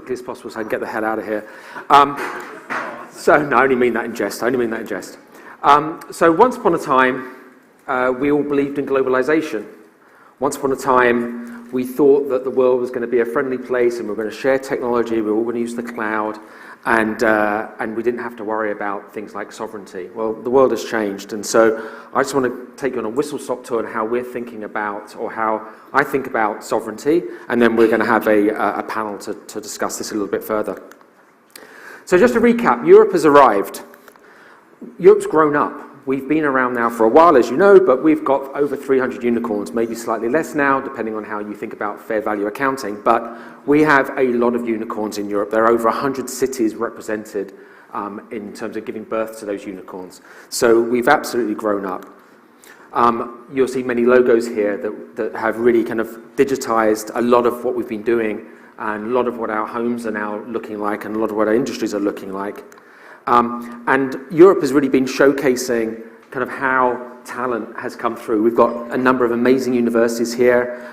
quickly as possible so I can get the hell out of here. No, I only mean that in jest. So once upon a time, we all believed in globalization. Once upon a time, we thought that the world was going to be a friendly place and we were going to share technology, we were all going to use the cloud, and we didn't have to worry about things like sovereignty. Well, the world has changed, and so I just want to take you on a whistle-stop tour on how we're thinking about, or how I think about sovereignty, and then we're going to have a panel to discuss this a little bit further. So just to recap, Europe has arrived. Europe's grown up. We've been around now for a while, as you know, but we've got over 300 unicorns, maybe slightly less now, depending on how you think about fair value accounting. But we have a lot of unicorns in Europe. There are over 100 cities represented in terms of giving birth to those unicorns. So we've absolutely grown up. You'll see many logos here that have really kind of digitized a lot of what we've been doing, and a lot of what our homes are now looking like, and a lot of what our industries are looking like. And Europe has really been showcasing kind of how talent has come through. We've got a number of amazing universities here.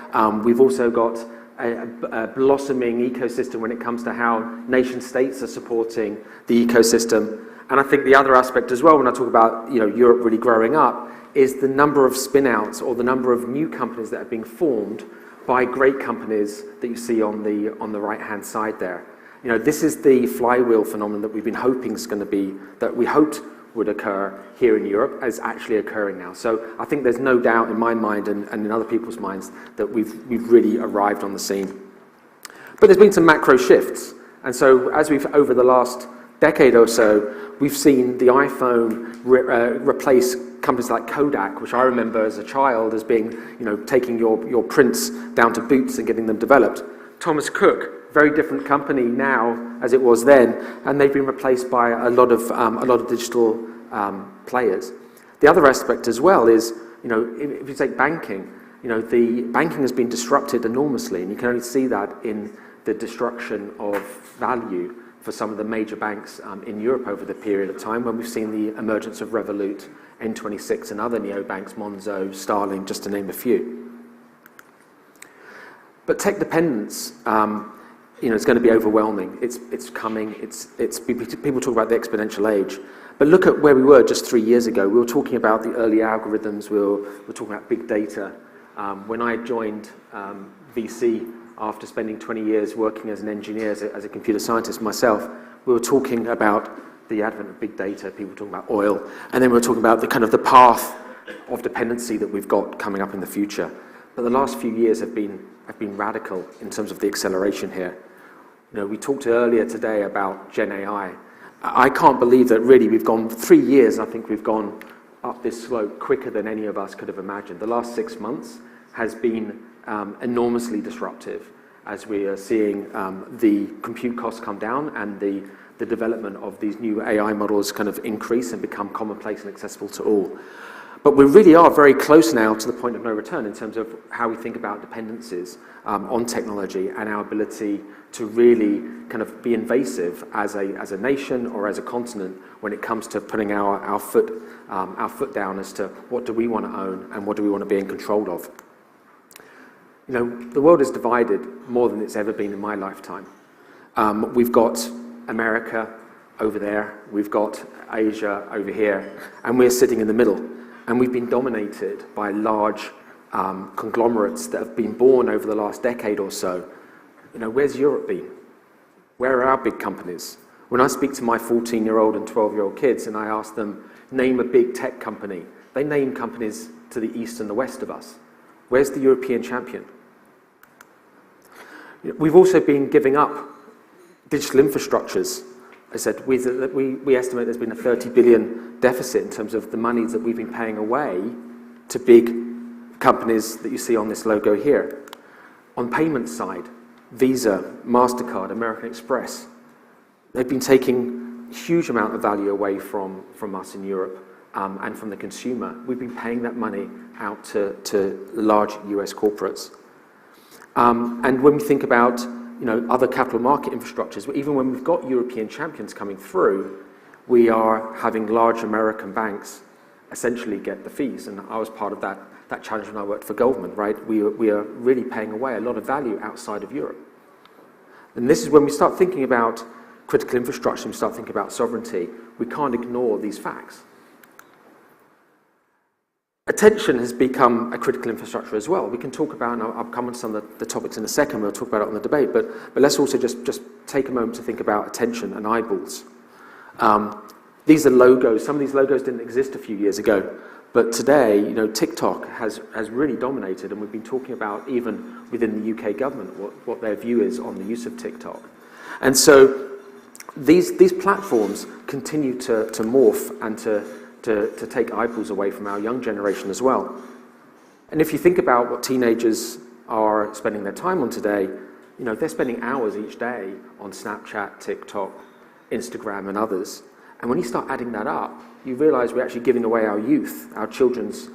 We've also got a blossoming ecosystem when it comes to how nation states are supporting the ecosystem. And I think the other aspect as well, when I talk about Europe really growing up, is the number of spin-outs or the number of new companies that are being formed by great companies that you see on the right-hand side there. This is the flywheel phenomenon that we've been hoping is going to be, that we hoped would occur here in Europe, is actually occurring now. So I think there's no doubt in my mind and in other people's minds that we've really arrived on the scene. But there's been some macro shifts. And so as over the last decade or so, we've seen the iPhone replace companies like Kodak, which I remember as a child as being, taking your prints down to Boots and getting them developed. Thomas Cook, very different company now as it was then, and they've been replaced by a lot of digital players. The other aspect as well is, if you take banking, the banking has been disrupted enormously, and you can only see that in the destruction of value for some of the major banks in Europe over the period of time, when we've seen the emergence of Revolut, N26, and other neobanks, Monzo, Starling, just to name a few. But tech dependence, it's going to be overwhelming. It's coming. People talk about the exponential age, but look at where we were just 3 years ago. We were talking about the early algorithms. We were talking about big data. When I joined VC after spending 20 years working as an engineer, as a computer scientist myself, we were talking about the advent of big data. People were talking about oil, and then we were talking about the kind of the path of dependency that we've got coming up in the future. But the last few years have been radical in terms of the acceleration here. We talked earlier today about Gen AI. I can't believe that really we've gone 3 years. I think we've gone up this slope quicker than any of us could have imagined. The last 6 months has been enormously disruptive as we are seeing the compute costs come down and the development of these new AI models kind of increase and become commonplace and accessible to all. But we really are very close now to the point of no return in terms of how we think about dependencies on technology and our ability to really kind of be invasive as a nation or as a continent when it comes to putting our foot down as to what do we want to own and what do we want to be in control of. The world is divided more than it's ever been in my lifetime. We've got America over there, we've got Asia over here, and we're sitting in the middle. And we've been dominated by large conglomerates that have been born over the last decade or so. Where's Europe been? Where are our big companies? When I speak to my 14-year-old and 12-year-old kids and I ask them, name a big tech company, they name companies to the east and the west of us. Where's the European champion? We've also been giving up digital infrastructures. I said we estimate there's been a 30 billion deficit in terms of the monies that we've been paying away to big companies that you see on this logo here. On payment side, Visa, MasterCard, American Express, they've been taking a huge amount of value away from us in Europe and from the consumer. We've been paying that money out to large US corporates. And when we think about other capital market infrastructures, even when we've got European champions coming through, we are having large American banks essentially get the fees. And I was part of that challenge when I worked for Goldman, right? We are really paying away a lot of value outside of Europe. And this is when we start thinking about critical infrastructure, we start thinking about sovereignty, we can't ignore these facts. Attention has become a critical infrastructure as well. We can talk about, and I'll come on some of the topics in a second, we'll talk about it on the debate, but let's also just take a moment to think about attention and eyeballs. These are logos. Some of these logos didn't exist a few years ago, but today, TikTok has really dominated, and we've been talking about, even within the UK government, what their view is on the use of TikTok. And so these platforms continue to morph and to take eyeballs away from our young generation as well. And if you think about what teenagers are spending their time on today, they're spending hours each day on Snapchat, TikTok, Instagram, and others. And when you start adding that up, you realize we're actually giving away our youth, our children's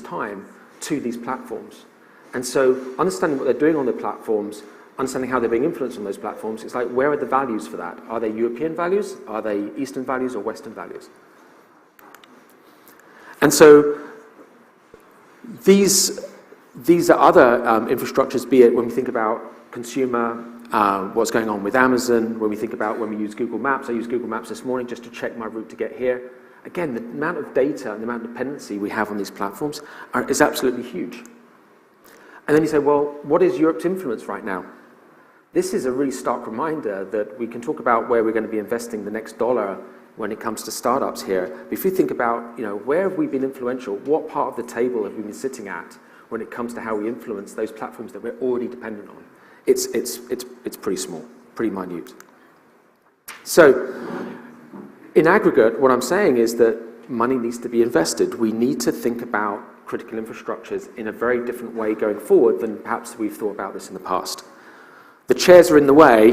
time to these platforms. And so understanding what they're doing on the platforms, understanding how they're being influenced on those platforms, it's like, where are the values for that? Are they European values? Are they Eastern values or Western values? And so these are other infrastructures, be it when we think about consumer, what's going on with Amazon, when we use Google Maps. I used Google Maps this morning just to check my route to get here. Again, the amount of data and the amount of dependency we have on these platforms is absolutely huge. And then you say, well, what is Europe's influence right now? This is a really stark reminder that we can talk about where we're going to be investing the next dollar when it comes to startups here. But if you think about, where have we been influential? What part of the table have we been sitting at when it comes to how we influence those platforms that we're already dependent on? It's pretty small, pretty minute. So, in aggregate, what I'm saying is that money needs to be invested. We need to think about critical infrastructures in a very different way going forward than perhaps we've thought about this in the past. The chairs are in the way,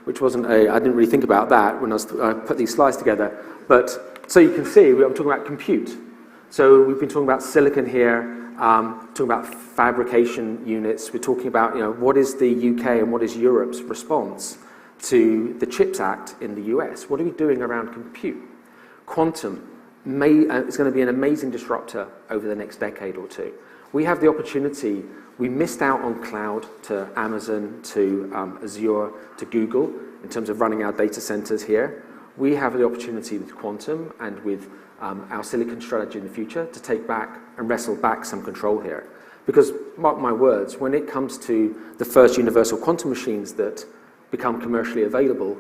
which I didn't really think about that when I put these slides together. But so you can see, I'm talking about compute. So we've been talking about silicon here, talking about fabrication units. We're talking about, what is the UK and what is Europe's response to the CHIPS Act in the US? What are we doing around compute? Quantum is going to be an amazing disruptor over the next decade or two. We have the opportunity. We missed out on cloud to Amazon, to Azure, to Google in terms of running our data centers here. We have the opportunity with quantum and with our silicon strategy in the future to take back and wrestle back some control here. Because, mark my words, when it comes to the first universal quantum machines that become commercially available,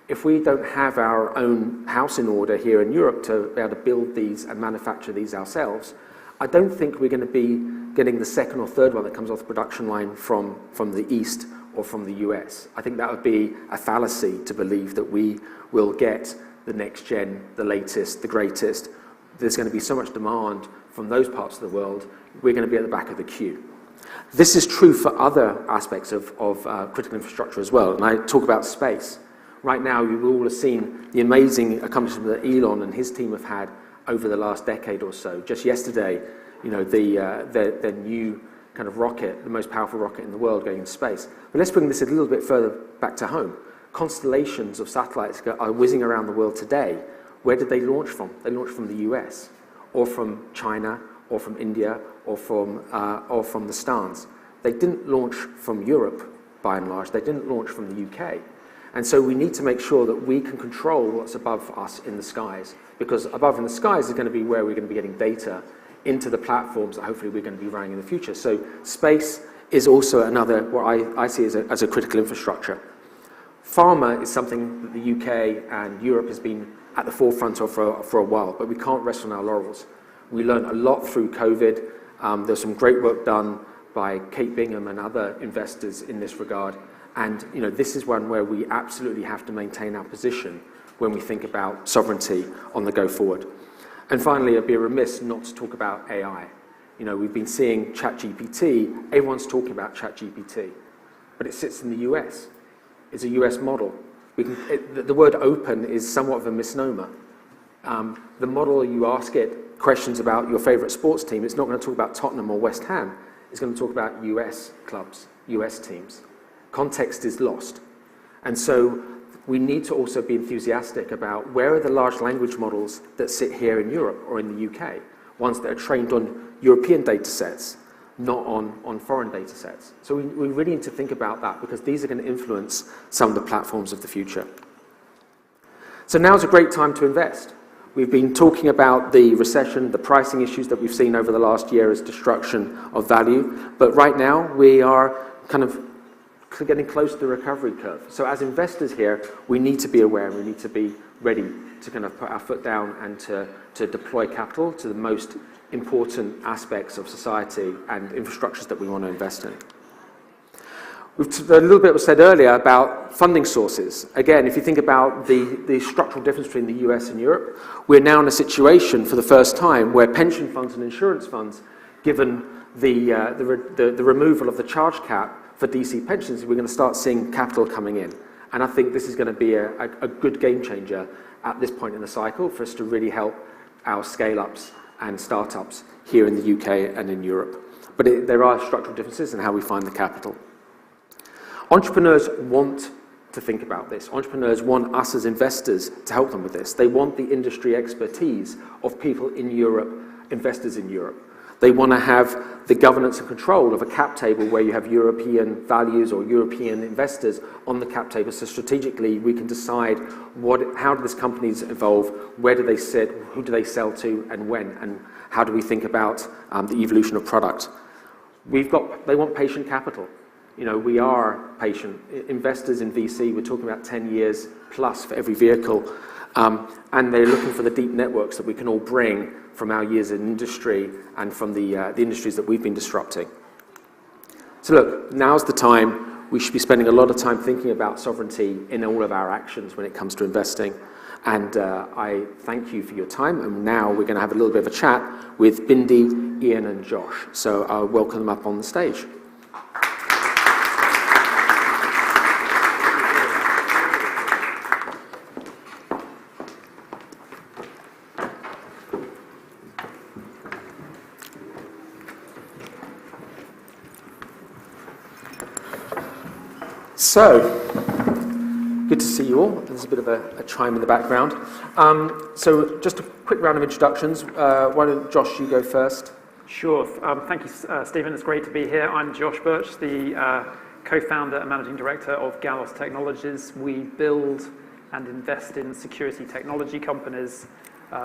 if we don't have our own house in order here in Europe to be able to build these and manufacture these ourselves, I don't think we're going to be getting the second or third one that comes off the production line from the East or from the US. I think that would be a fallacy to believe that we will get the next gen, the latest, the greatest. There's going to be so much demand from those parts of the world, we're going to be at the back of the queue. This is true for other aspects of critical infrastructure as well, and I talk about space. Right now, you all have seen the amazing accomplishment that Elon and his team have had over the last decade or so. Just yesterday, their new kind of rocket, the most powerful rocket in the world, going into space. But let's bring this a little bit further back to home. Constellations of satellites are whizzing around the world today. Where did they launch from? They launched from the US, or from China, or from India, or from the stars. They didn't launch from Europe, by and large. They didn't launch from the UK. And so we need to make sure that we can control what's above us in the skies, because above in the skies is going to be where we're going to be getting data into the platforms that hopefully we're going to be running in the future. So space is also another, what I see as a critical infrastructure. Pharma is something that the UK and Europe has been at the forefront of for a while, but we can't rest on our laurels. We learned a lot through COVID. There's some great work done by Kate Bingham and other investors in this regard. And this is one where we absolutely have to maintain our position when we think about sovereignty on the go forward. And finally, I'd be remiss not to talk about AI. We've been seeing ChatGPT. Everyone's talking about ChatGPT, but it sits in the US. It's a US model. The word open is somewhat of a misnomer. The model, you ask it questions about your favorite sports team, it's not going to talk about Tottenham or West Ham. It's going to talk about US clubs, US teams. Context is lost. And so we need to also be enthusiastic about where are the large language models that sit here in Europe or in the UK, ones that are trained on European data sets. not on foreign data sets. So we really need to think about that, because these are going to influence some of the platforms of the future. So now's a great time to invest. We've been talking about the recession, the pricing issues that we've seen over the last year as destruction of value, but right now we are kind of getting close to the recovery curve. So as investors here, we need to be aware, we need to be ready to kind of put our foot down and to deploy capital to the most important aspects of society and infrastructures that we want to invest in. A little bit was said earlier about funding sources. Again, if you think about the structural difference between the US and Europe, we're now in a situation for the first time where pension funds and insurance funds, given the removal of the charge cap for DC pensions, we're going to start seeing capital coming in. And I think this is going to be a good game changer at this point in the cycle for us to really help our scale-ups and startups here in the UK and in Europe. But there are structural differences in how we find the capital. Entrepreneurs want to think about this. Entrepreneurs want us as investors to help them with this. They want the industry expertise of people in Europe, investors in Europe. They want to have the governance and control of a cap table where you have European values or European investors on the cap table, so strategically we can decide how do these companies evolve, where do they sit, who do they sell to, and when, and how do we think about the evolution of product. They want patient capital. You know, we are patient. Investors in VC, we're talking about 10 years plus for every vehicle, and they're looking for the deep networks that we can all bring from our years in industry and from the industries that we've been disrupting. So look, now's the time. We should be spending a lot of time thinking about sovereignty in all of our actions when it comes to investing. And I thank you for your time. And now we're going to have a little bit of a chat with Bindi, Ian, and Josh. So I'll welcome them up on the stage. So, good to see you all. There's a bit of a chime in the background. So, just a quick round of introductions. Why don't, Josh, you go first? Sure. Thank you, Stephen. It's great to be here. I'm Josh Birch, the co-founder and managing director of Gallos Technologies. We build and invest in security technology companies,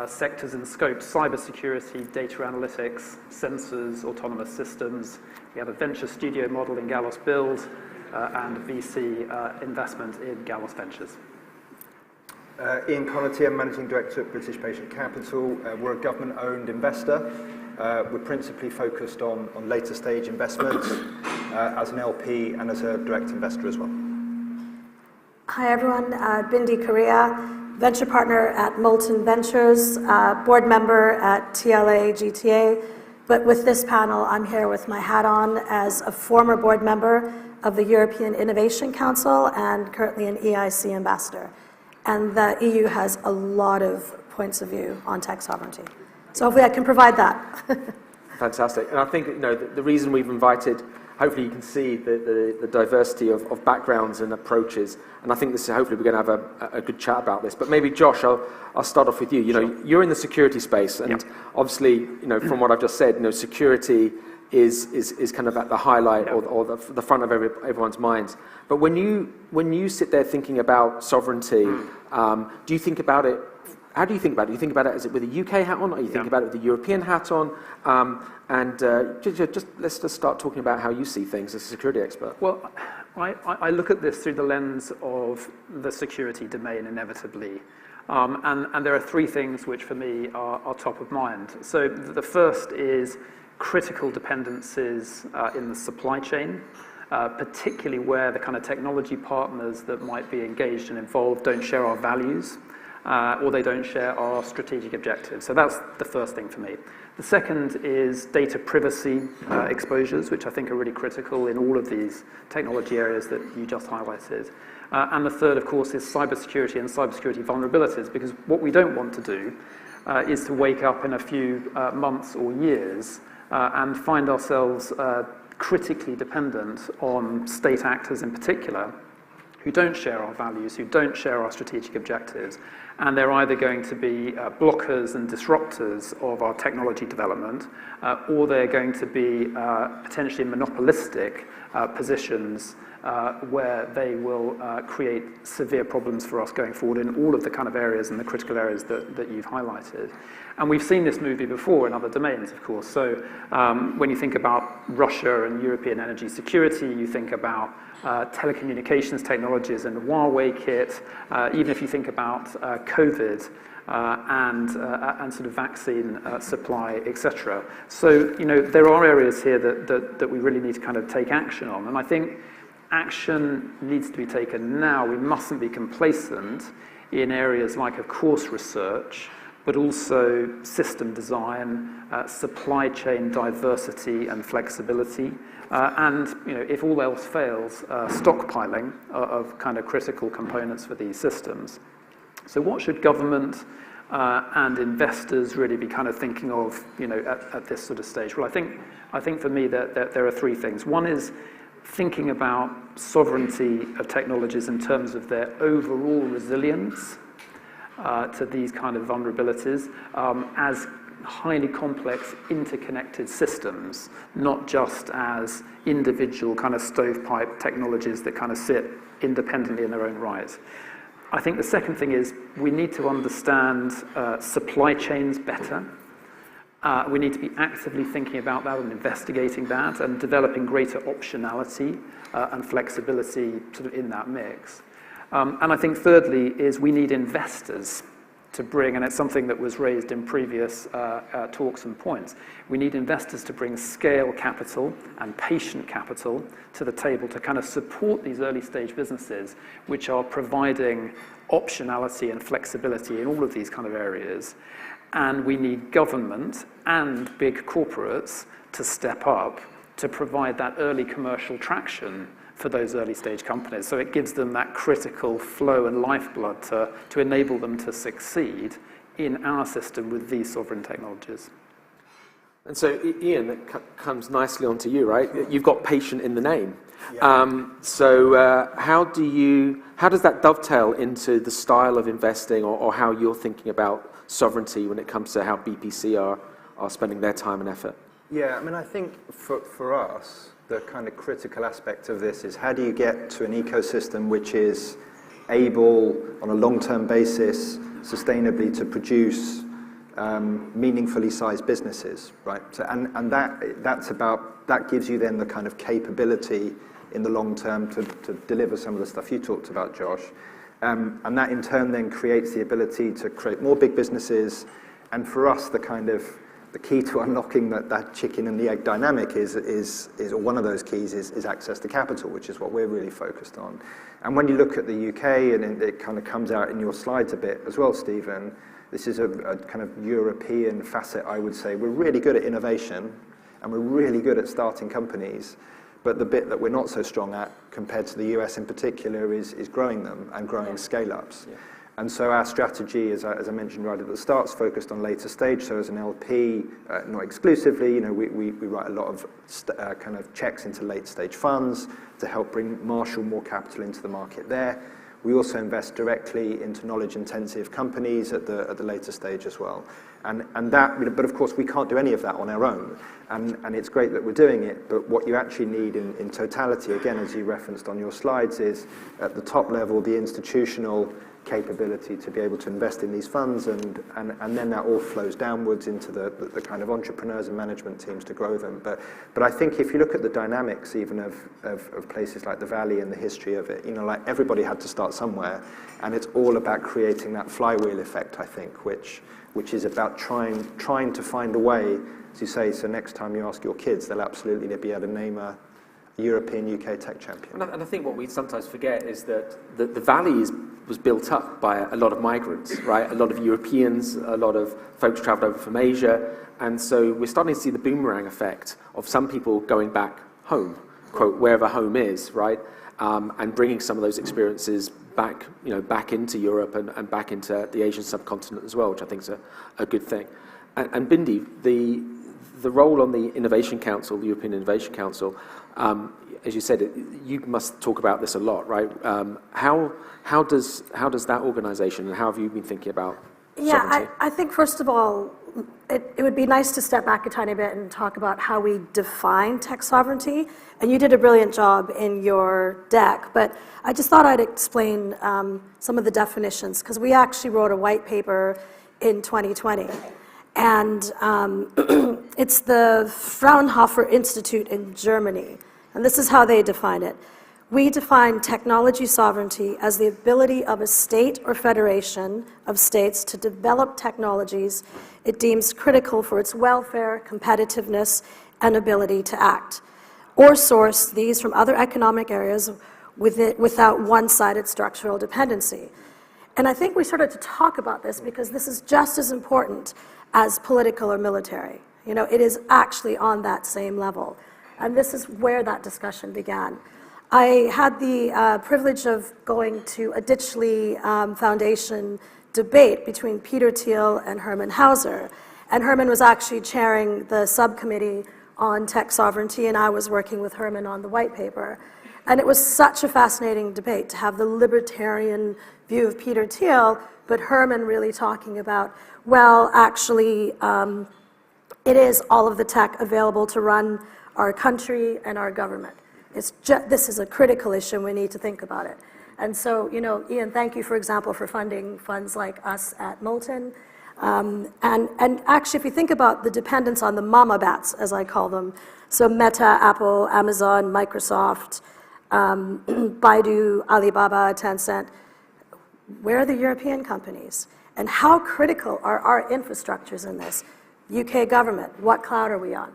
sectors and scopes, cybersecurity, data analytics, sensors, autonomous systems. We have a venture studio model in Gallos Build, and VC investment in Gallos Ventures. Ian Connerty, I'm Managing Director at British Patient Capital. We're a government-owned investor. We're principally focused on later stage investments as an LP and as a direct investor as well. Hi everyone, Bindi Korea, venture partner at Molten Ventures, board member at TLA GTA. But with this panel, I'm here with my hat on as a former board member of the European Innovation Council and currently an EIC ambassador. And the EU has a lot of points of view on tech sovereignty. So hopefully I can provide that. Fantastic. And I think, you know, the reason we've invited, hopefully you can see the diversity of backgrounds and approaches. And I think this is, hopefully we're going to have a good chat about this. But maybe Josh, I'll start off with you. You know, you're in the security space, and obviously, you know, from what I've just said, you know, security is kind of at the highlight or the front of everyone's minds. But when you sit there thinking about sovereignty, do you think about it? How do you think about it? Do you think about it as it with a UK hat on, or you think about it with a European hat on? Let's just start talking about how you see things as a security expert. Well, I look at this through the lens of the security domain inevitably. And there are three things which for me are top of mind. So the first is critical dependencies in the supply chain, particularly where the kind of technology partners that might be engaged and involved don't share our values, or they don't share our strategic objectives. So that's the first thing for me. The second is data privacy exposures, which I think are really critical in all of these technology areas that you just highlighted. And the third, of course, is cybersecurity and cybersecurity vulnerabilities, because what we don't want to do is to wake up in a few months or years and find ourselves critically dependent on state actors in particular, who don't share our values, who don't share our strategic objectives, and they're either going to be blockers and disruptors of our technology development, or they're going to be potentially monopolistic positions where they will create severe problems for us going forward in all of the kind of areas and the critical areas that you've highlighted. And we've seen this movie before in other domains, of course. So when you think about Russia and European energy security, you think about telecommunications technologies and the Huawei kit, even if you think about COVID and sort of vaccine supply, etc. So, there are areas here that we really need to kind of take action on. And I think action needs to be taken now. We mustn't be complacent in areas like, of course, research, but also system design, supply chain diversity and flexibility, and if all else fails, stockpiling of kind of critical components for these systems. So what should government and investors really be kind of thinking of, at this sort of stage? Well, I think for me that there are three things. One is thinking about sovereignty of technologies in terms of their overall resilience to these kind of vulnerabilities as highly complex interconnected systems, not just as individual kind of stovepipe technologies that kind of sit independently in their own right. I think the second thing is we need to understand supply chains better. We need to be actively thinking about that and investigating that and developing greater optionality and flexibility sort of in that mix. And I think thirdly is we need investors to bring, and it's something that was raised in previous talks and points, we need investors to bring scale capital and patient capital to the table to kind of support these early stage businesses which are providing optionality and flexibility in all of these kind of areas. And we need government and big corporates to step up to provide that early commercial traction for those early stage companies. So it gives them that critical flow and lifeblood to enable them to succeed in our system with these sovereign technologies. And so, Ian, that comes nicely onto you, right? You've got patient in the name. Yeah. How does that dovetail into the style of investing or how you're thinking about sovereignty when it comes to how BPC are spending their time and effort? Yeah, I mean, I think for us, the kind of critical aspect of this is how do you get to an ecosystem which is able, on a long-term basis, sustainably to produce meaningfully sized businesses, right? So, and that gives you then the kind of capability in the long term to deliver some of the stuff you talked about, Josh. And that in turn then creates the ability to create more big businesses. And for us, the key to unlocking that chicken and the egg dynamic is or one of those keys is access to capital, which is what we're really focused on. And when you look at the UK, and it kind of comes out in your slides a bit as well, Stephen, this is a kind of European facet, I would say. We're really good at innovation, and we're really good at starting companies, but the bit that we're not so strong at, compared to the US in particular, is growing them and growing scale-ups. Yeah. And so our strategy, as I mentioned right at the start, is focused on later stage. So as an LP, not exclusively, we write a lot of kind of checks into late stage funds to help marshal more capital into the market there. We also invest directly into knowledge-intensive companies at the later stage as well. And that, but of course, we can't do any of that on our own. And it's great that we're doing it, but what you actually need in totality, again, as you referenced on your slides, is at the top level, the institutional capability to be able to invest in these funds, and then that all flows downwards into the kind of entrepreneurs and management teams to grow them. But I think if you look at the dynamics even of places like the Valley and the history of it, like everybody had to start somewhere, and it's all about creating that flywheel effect, I think, which is about trying to find a way, as you say, so next time you ask your kids, they'll absolutely be able to name a European UK tech champion. And I think what we sometimes forget is that the Valley was built up by a lot of migrants, right? A lot of Europeans, a lot of folks travelled over from Asia, and so we're starting to see the boomerang effect of some people going back home, quote, wherever home is, right? And bringing some of those experiences back into Europe and back into the Asian subcontinent as well, which I think is a good thing. And Bindi, the role on the Innovation Council, the European Innovation Council, as you said, you must talk about this a lot, right? How does that organisation, and how have you been thinking about sovereignty? I think first of all, it would be nice to step back a tiny bit and talk about how we define tech sovereignty. And you did a brilliant job in your deck, but I just thought I'd explain some of the definitions, because we actually wrote a white paper in 2020. And it's the Fraunhofer Institute in Germany. And this is how they define it. We define technology sovereignty as the ability of a state or federation of states to develop technologies it deems critical for its welfare, competitiveness, and ability to act, or source these from other economic areas without one-sided structural dependency. And I think we started to talk about this because this is just as important as political or military. It is actually on that same level. And this is where that discussion began. I had the privilege of going to a Ditchley Foundation debate between Peter Thiel and Herman Hauser. And Herman was actually chairing the subcommittee on tech sovereignty, and I was working with Herman on the white paper. And it was such a fascinating debate to have the libertarian view of Peter Thiel, but Herman really talking about, well, actually, it is all of the tech available to run our country and our government. This is a critical issue, and we need to think about it. And so, Ian, thank you, for example, for funding funds like us at Molten. And actually, if you think about the dependence on the mama bats, as I call them, so Meta, Apple, Amazon, Microsoft, Baidu, Alibaba, Tencent, where are the European companies? And how critical are our infrastructures in this? UK government, what cloud are we on?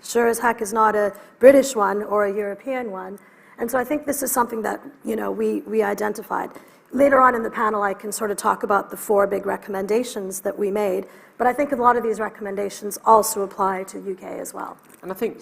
Sure as heck is not a British one or a European one. And so I think this is something that we identified. Later on in the panel, I can sort of talk about the 4 big recommendations that we made, but I think a lot of these recommendations also apply to UK as well. And I think,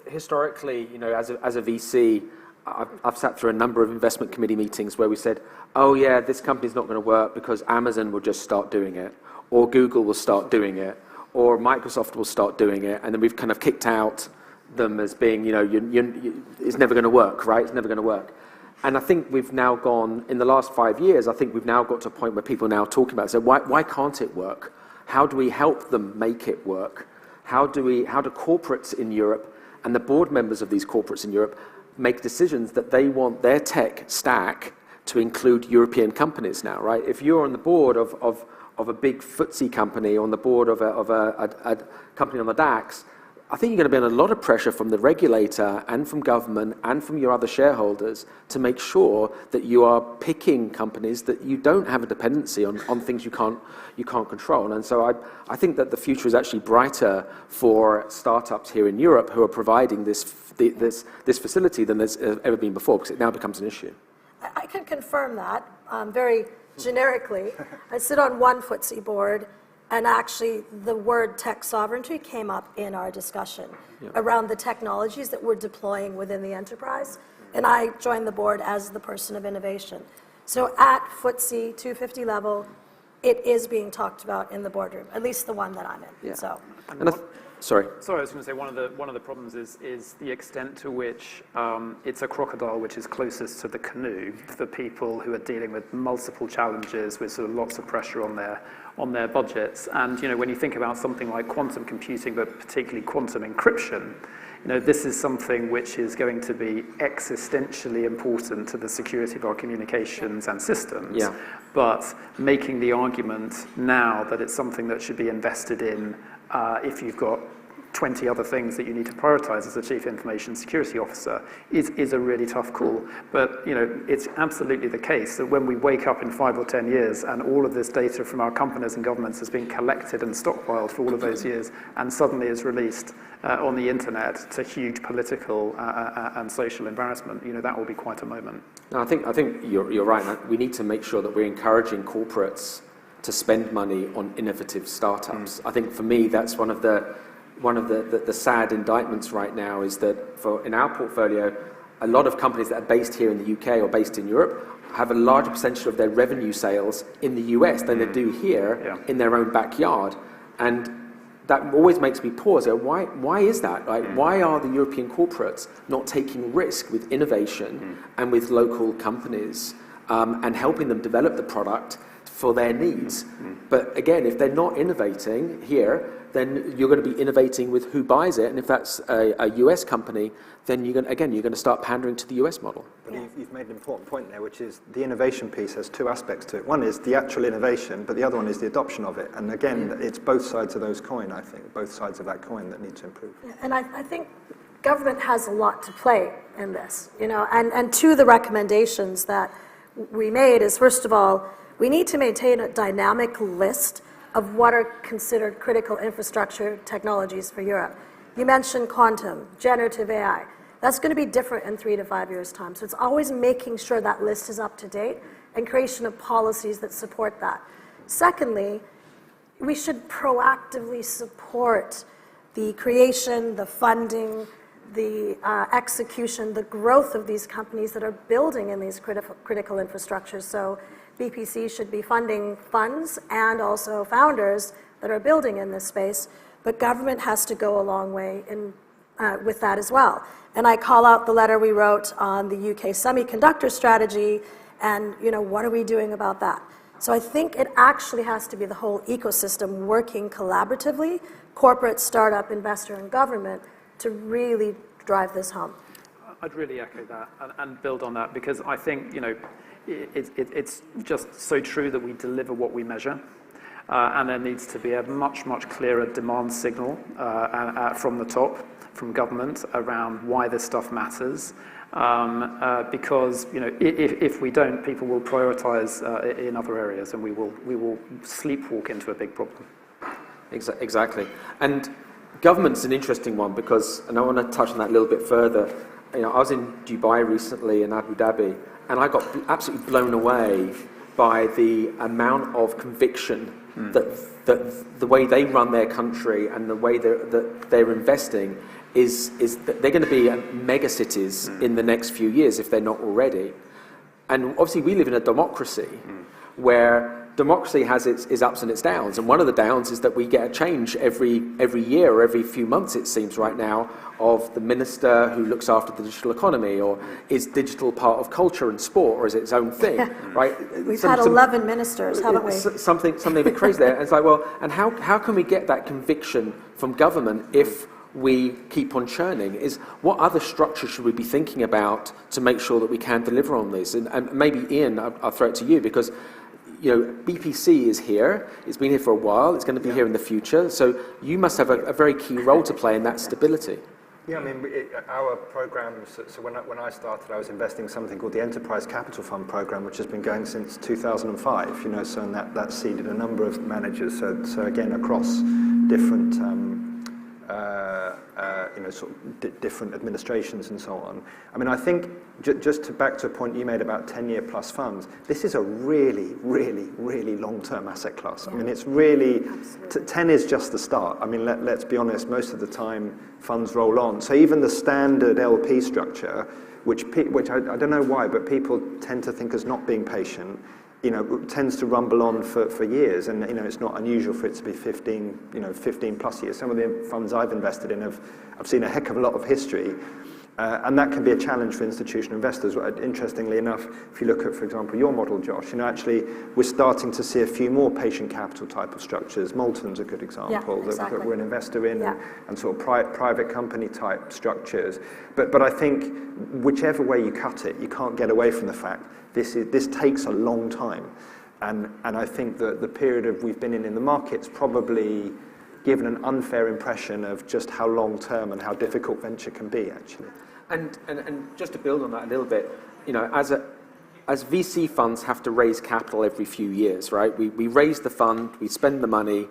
historically, as a VC, I've sat through a number of investment committee meetings where we said, oh yeah, this company's not going to work because Amazon will just start doing it, or Google will start doing it, or Microsoft will start doing it, and then we've kind of kicked out them as being, it's never going to work, right? It's never going to work. And I think we've now gone, in the last 5 years, I think we've now got to a point where people are now talking about it. So why can't it work? How do we help them make it work? How do corporates in Europe and the board members of these corporates in Europe make decisions that they want their tech stack to include European companies now, right? If you're on the board of a big FTSE company, on the board of a company on the DAX, I think you're going to be under a lot of pressure from the regulator and from government and from your other shareholders to make sure that you are picking companies that you don't have a dependency on things you can't control. And so I think that the future is actually brighter for startups here in Europe who are providing this facility than there's ever been before, because it now becomes an issue. I can confirm that very generically. I sit on one FTSE board, and actually the word tech sovereignty came up in our discussion around the technologies that we're deploying within the enterprise. And I joined the board as the person of innovation. So at FTSE 250 level, it is being talked about in the boardroom, at least the one that I'm in. Yeah. So. Sorry, I was going to say one of the problems is the extent to which it's a crocodile which is closest to the canoe for people who are dealing with multiple challenges with sort of lots of pressure on their budgets. And when you think about something like quantum computing, but particularly quantum encryption, this is something which is going to be existentially important to the security of our communications and systems. Yeah. But making the argument now that it's something that should be invested in if you've got 20 other things that you need to prioritize as a chief information security officer is a really tough call. But it's absolutely the case that when we wake up in 5 or 10 years and all of this data from our companies and governments has been collected and stockpiled for all of those years and suddenly is released on the internet to huge political and social embarrassment, that will be quite a moment. No, I think you're right. We need to make sure that we're encouraging corporates to spend money on innovative startups. I think for me that's one of the sad indictments right now is that in our portfolio, a lot of companies that are based here in the UK or based in Europe have a larger percentage of their revenue sales in the US than they do here in their own backyard. And that always makes me pause. Why is that? Like, why are the European corporates not taking risk with innovation and with local companies and helping them develop the product for their needs? But again, if they're not innovating here, then you're going to be innovating with who buys it. And if that's a US company, then you're going to start pandering to the US model. But you've made an important point there, which is the innovation piece has two aspects to it. One is the actual innovation, but the other one is the adoption of it. And again, it's both sides of those coin, I think, both sides of that coin that need to improve. Yeah, and I think government has a lot to play in this, and two of the recommendations that we made is, first of all, we need to maintain a dynamic list of what are considered critical infrastructure technologies for Europe. You mentioned quantum, generative AI. That's going to be different in 3 to 5 years' time. So it's always making sure that list is up to date and creation of policies that support that. Secondly, we should proactively support the creation, the funding, the execution, the growth of these companies that are building in these critical infrastructures. So BPC should be funding funds and also founders that are building in this space, but government has to go a long way with that as well. And I call out the letter we wrote on the UK semiconductor strategy and, what are we doing about that? So I think it actually has to be the whole ecosystem working collaboratively, corporate, startup, investor, and government, to really drive this home. I'd really echo that and build on that, because I think, it's just so true that we deliver what we measure. And there needs to be a much, much clearer demand signal from the top, from government, around why this stuff matters. Because if we don't, people will prioritize in other areas, and we will sleepwalk into a big problem. Exactly. And government's an interesting one, because, and I want to touch on that a little bit further. I was in Dubai recently, in Abu Dhabi, and I got absolutely blown away by the amount of conviction that the way they run their country and the way that they're investing is that they're going to be mega cities in the next few years if they're not already. And obviously we live in a democracy where democracy has its ups and its downs, and one of the downs is that we get a change every year or every few months, it seems right now, of the minister who looks after the digital economy, or is digital part of culture and sport, or is it its own thing, right? We've had 11 ministers, haven't we? Something a bit crazy there. And it's like, well, and how can we get that conviction from government if we keep on churning? Is what other structure should we be thinking about to make sure that we can deliver on this? And maybe Ian, I'll throw it to you, because BPC is here. It's been here for a while. It's going to be here in the future. So you must have a very key role to play in that stability. Yeah, I mean, our programs, so when I started, I was investing in something called the Enterprise Capital Fund program, which has been going since 2005, so and that seeded a number of managers. So again, across different, sort of different administrations and so on. I mean, I think, just back to a point you made about 10-year plus funds, this is a really, really, really long-term asset class. I mean, it's really, 10 is just the start. I mean, let's be honest, most of the time funds roll on. So even the standard LP structure, which I don't know why, but people tend to think as not being patient, tends to rumble on for years, and it's not unusual for it to be 15 plus years. Some of the funds I've invested in I've seen a heck of a lot of history, and that can be a challenge for institutional investors. Interestingly enough, if you look at, for example, your model, Josh, actually we're starting to see a few more patient capital type of structures. Molten's a good example that we're an investor in, and sort of private company type structures. But I think whichever way you cut it, you can't get away from the fact this takes a long time, and I think that the period we've been in the market's probably given an unfair impression of just how long term and how difficult venture can be, actually. And just to build on that a little bit, as VC funds have to raise capital every few years, right? We raise the fund, we spend the money,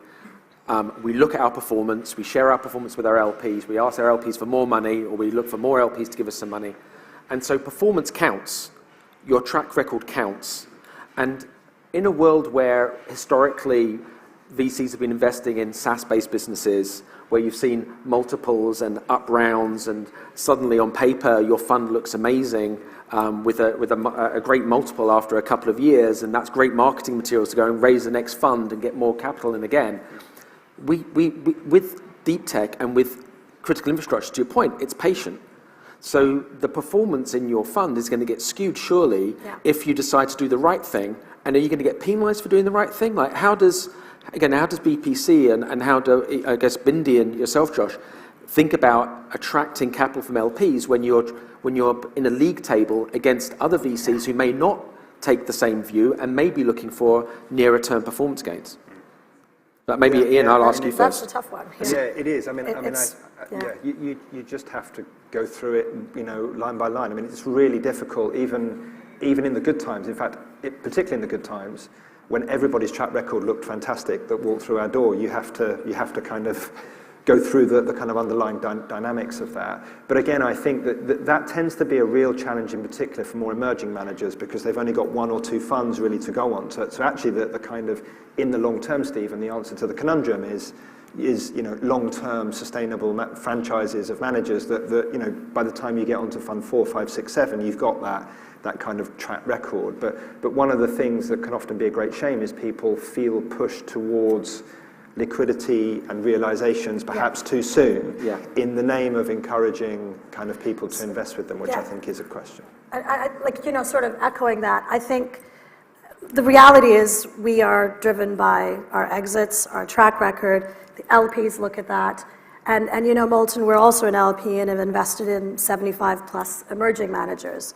we look at our performance, we share our performance with our LPs, we ask our LPs for more money, or we look for more LPs to give us some money. And so performance counts. Your track record counts. And in a world where historically VCs have been investing in SaaS-based businesses, where you've seen multiples and up rounds, and suddenly on paper your fund looks amazing with a great multiple after a couple of years, and that's great marketing materials to go and raise the next fund and get more capital in again. with deep tech and with critical infrastructure, to your point, it's patient. So the performance in your fund is going to get skewed, surely, if you decide to do the right thing. And are you going to get penalised for doing the right thing? Like, how does BPC and how do, I guess, Bindi and yourself, Josh, think about attracting capital from LPs when you're in a league table against other VCs who may not take the same view and may be looking for nearer term performance gains? But maybe, Ian, I'll ask you first. That's a tough one. Yeah, it is. You just have to go through it, line by line. I mean, it's really difficult, even in the good times. In fact, particularly in the good times, when everybody's track record looked fantastic that walked through our door, you have to kind of go through the kind of underlying dynamics of that. But again, I think that tends to be a real challenge in particular for more emerging managers, because they've only got one or two funds really to go on. So actually the kind of, in the long term, Stephen, the answer to the conundrum is long-term sustainable franchises of managers that by the time you get onto fund 4, 5, 6, 7, you've got that kind of track record. But one of the things that can often be a great shame is people feel pushed towards liquidity and realizations perhaps too soon in the name of encouraging kind of people to invest with them, which I think is a question. Sort of echoing that, I think the reality is we are driven by our exits, our track record. The LPs look at that. And Moulton, we're also an LP and have invested in 75 plus emerging managers.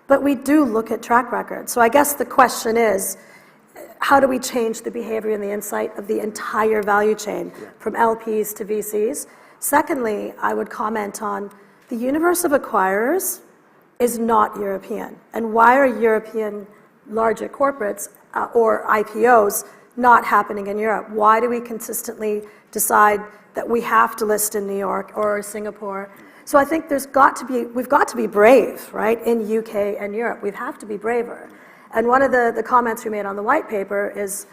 But we do look at track record. So I guess the question is, how do we change the behavior and the insight of the entire value chain from LPs to VCs? Secondly, I would comment on the universe of acquirers is not European. And why are European larger corporates or IPOs not happening in Europe? Why do we consistently decide that we have to list in New York or Singapore? So I think we've got to be brave, right, in UK and Europe. We have to be braver. And one of the comments we made on the white paper is,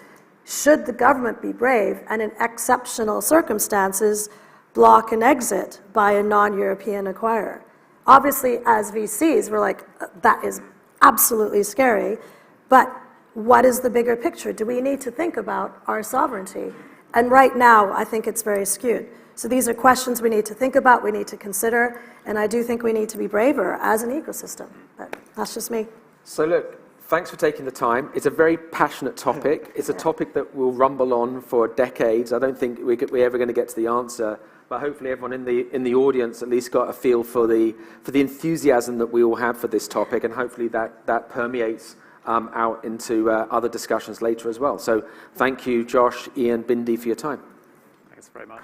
should the government be brave and in exceptional circumstances block an exit by a non-European acquirer? Obviously, as VCs, we're like, that is absolutely scary. But what is the bigger picture? Do we need to think about our sovereignty? And right now, I think it's very skewed. So these are questions we need to think about, we need to consider, and I do think we need to be braver as an ecosystem. But that's just me. So look, thanks for taking the time. It's a very passionate topic. It's a topic that will rumble on for decades. I don't think we're ever going to get to the answer, but hopefully everyone in the audience at least got a feel for the enthusiasm that we all have for this topic, and hopefully that permeates out into other discussions later as well. So thank you, Josh, Ian, Bindi, for your time. Thanks very much.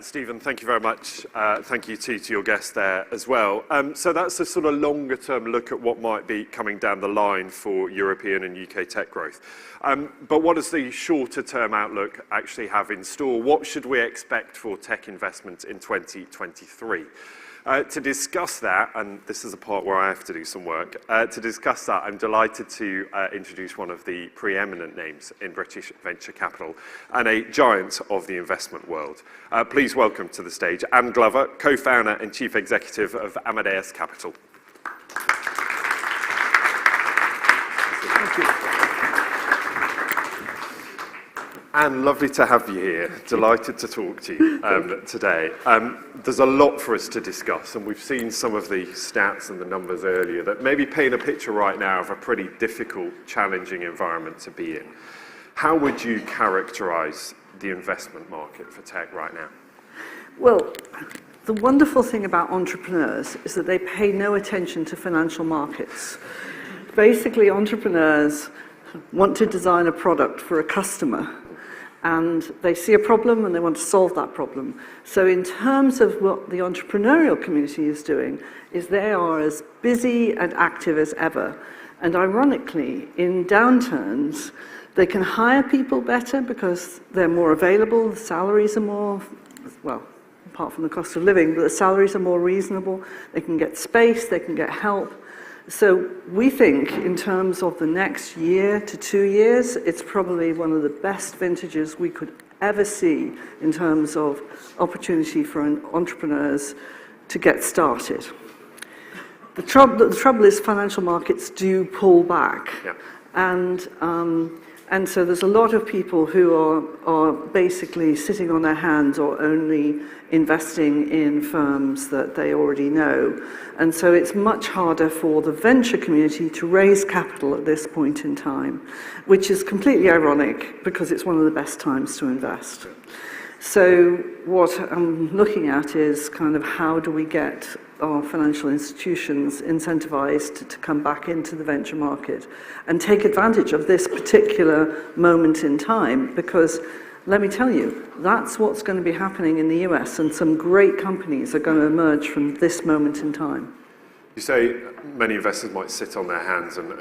Stephen, thank you very much. Thank you to your guest there as well. So that's a sort of longer term look at what might be coming down the line for European and UK tech growth. But what does the shorter term outlook actually have in store? What should we expect for tech investment in 2023? To discuss that, and this is a part where I have to do some work, to discuss that, I'm delighted to introduce one of the preeminent names in British venture capital and a giant of the investment world. Please welcome to the stage Anne Glover, co-founder and chief executive of Amadeus Capital. Thank you. Anne, lovely to have you here. Delighted to talk to you today. There's a lot for us to discuss, and we've seen some of the stats and the numbers earlier that maybe paint a picture right now of a pretty difficult, challenging environment to be in. How would you characterize the investment market for tech right now? Well, the wonderful thing about entrepreneurs is that they pay no attention to financial markets. Basically, entrepreneurs want to design a product for a customer, and they see a problem and they want to solve that problem. So in terms of what the entrepreneurial community is doing, is they are as busy and active as ever. And ironically, in downturns, they can hire people better because they're more available, the salaries are more, well, apart from the cost of living, but the salaries are more reasonable, they can get space, they can get help. So we think in terms of the next year to 2 years, it's probably one of the best vintages we could ever see in terms of opportunity for entrepreneurs to get started. The trouble is financial markets do pull back. Yeah. And so there's a lot of people who are basically sitting on their hands or only investing in firms that they already know. And so it's much harder for the venture community to raise capital at this point in time, which is completely ironic because it's one of the best times to invest. So what I'm looking at is kind of how do we get our financial institutions incentivized to come back into the venture market and take advantage of this particular moment in time, because let me tell you, that's what's going to be happening in the US, and some great companies are going to emerge from this moment in time. You say many investors might sit on their hands and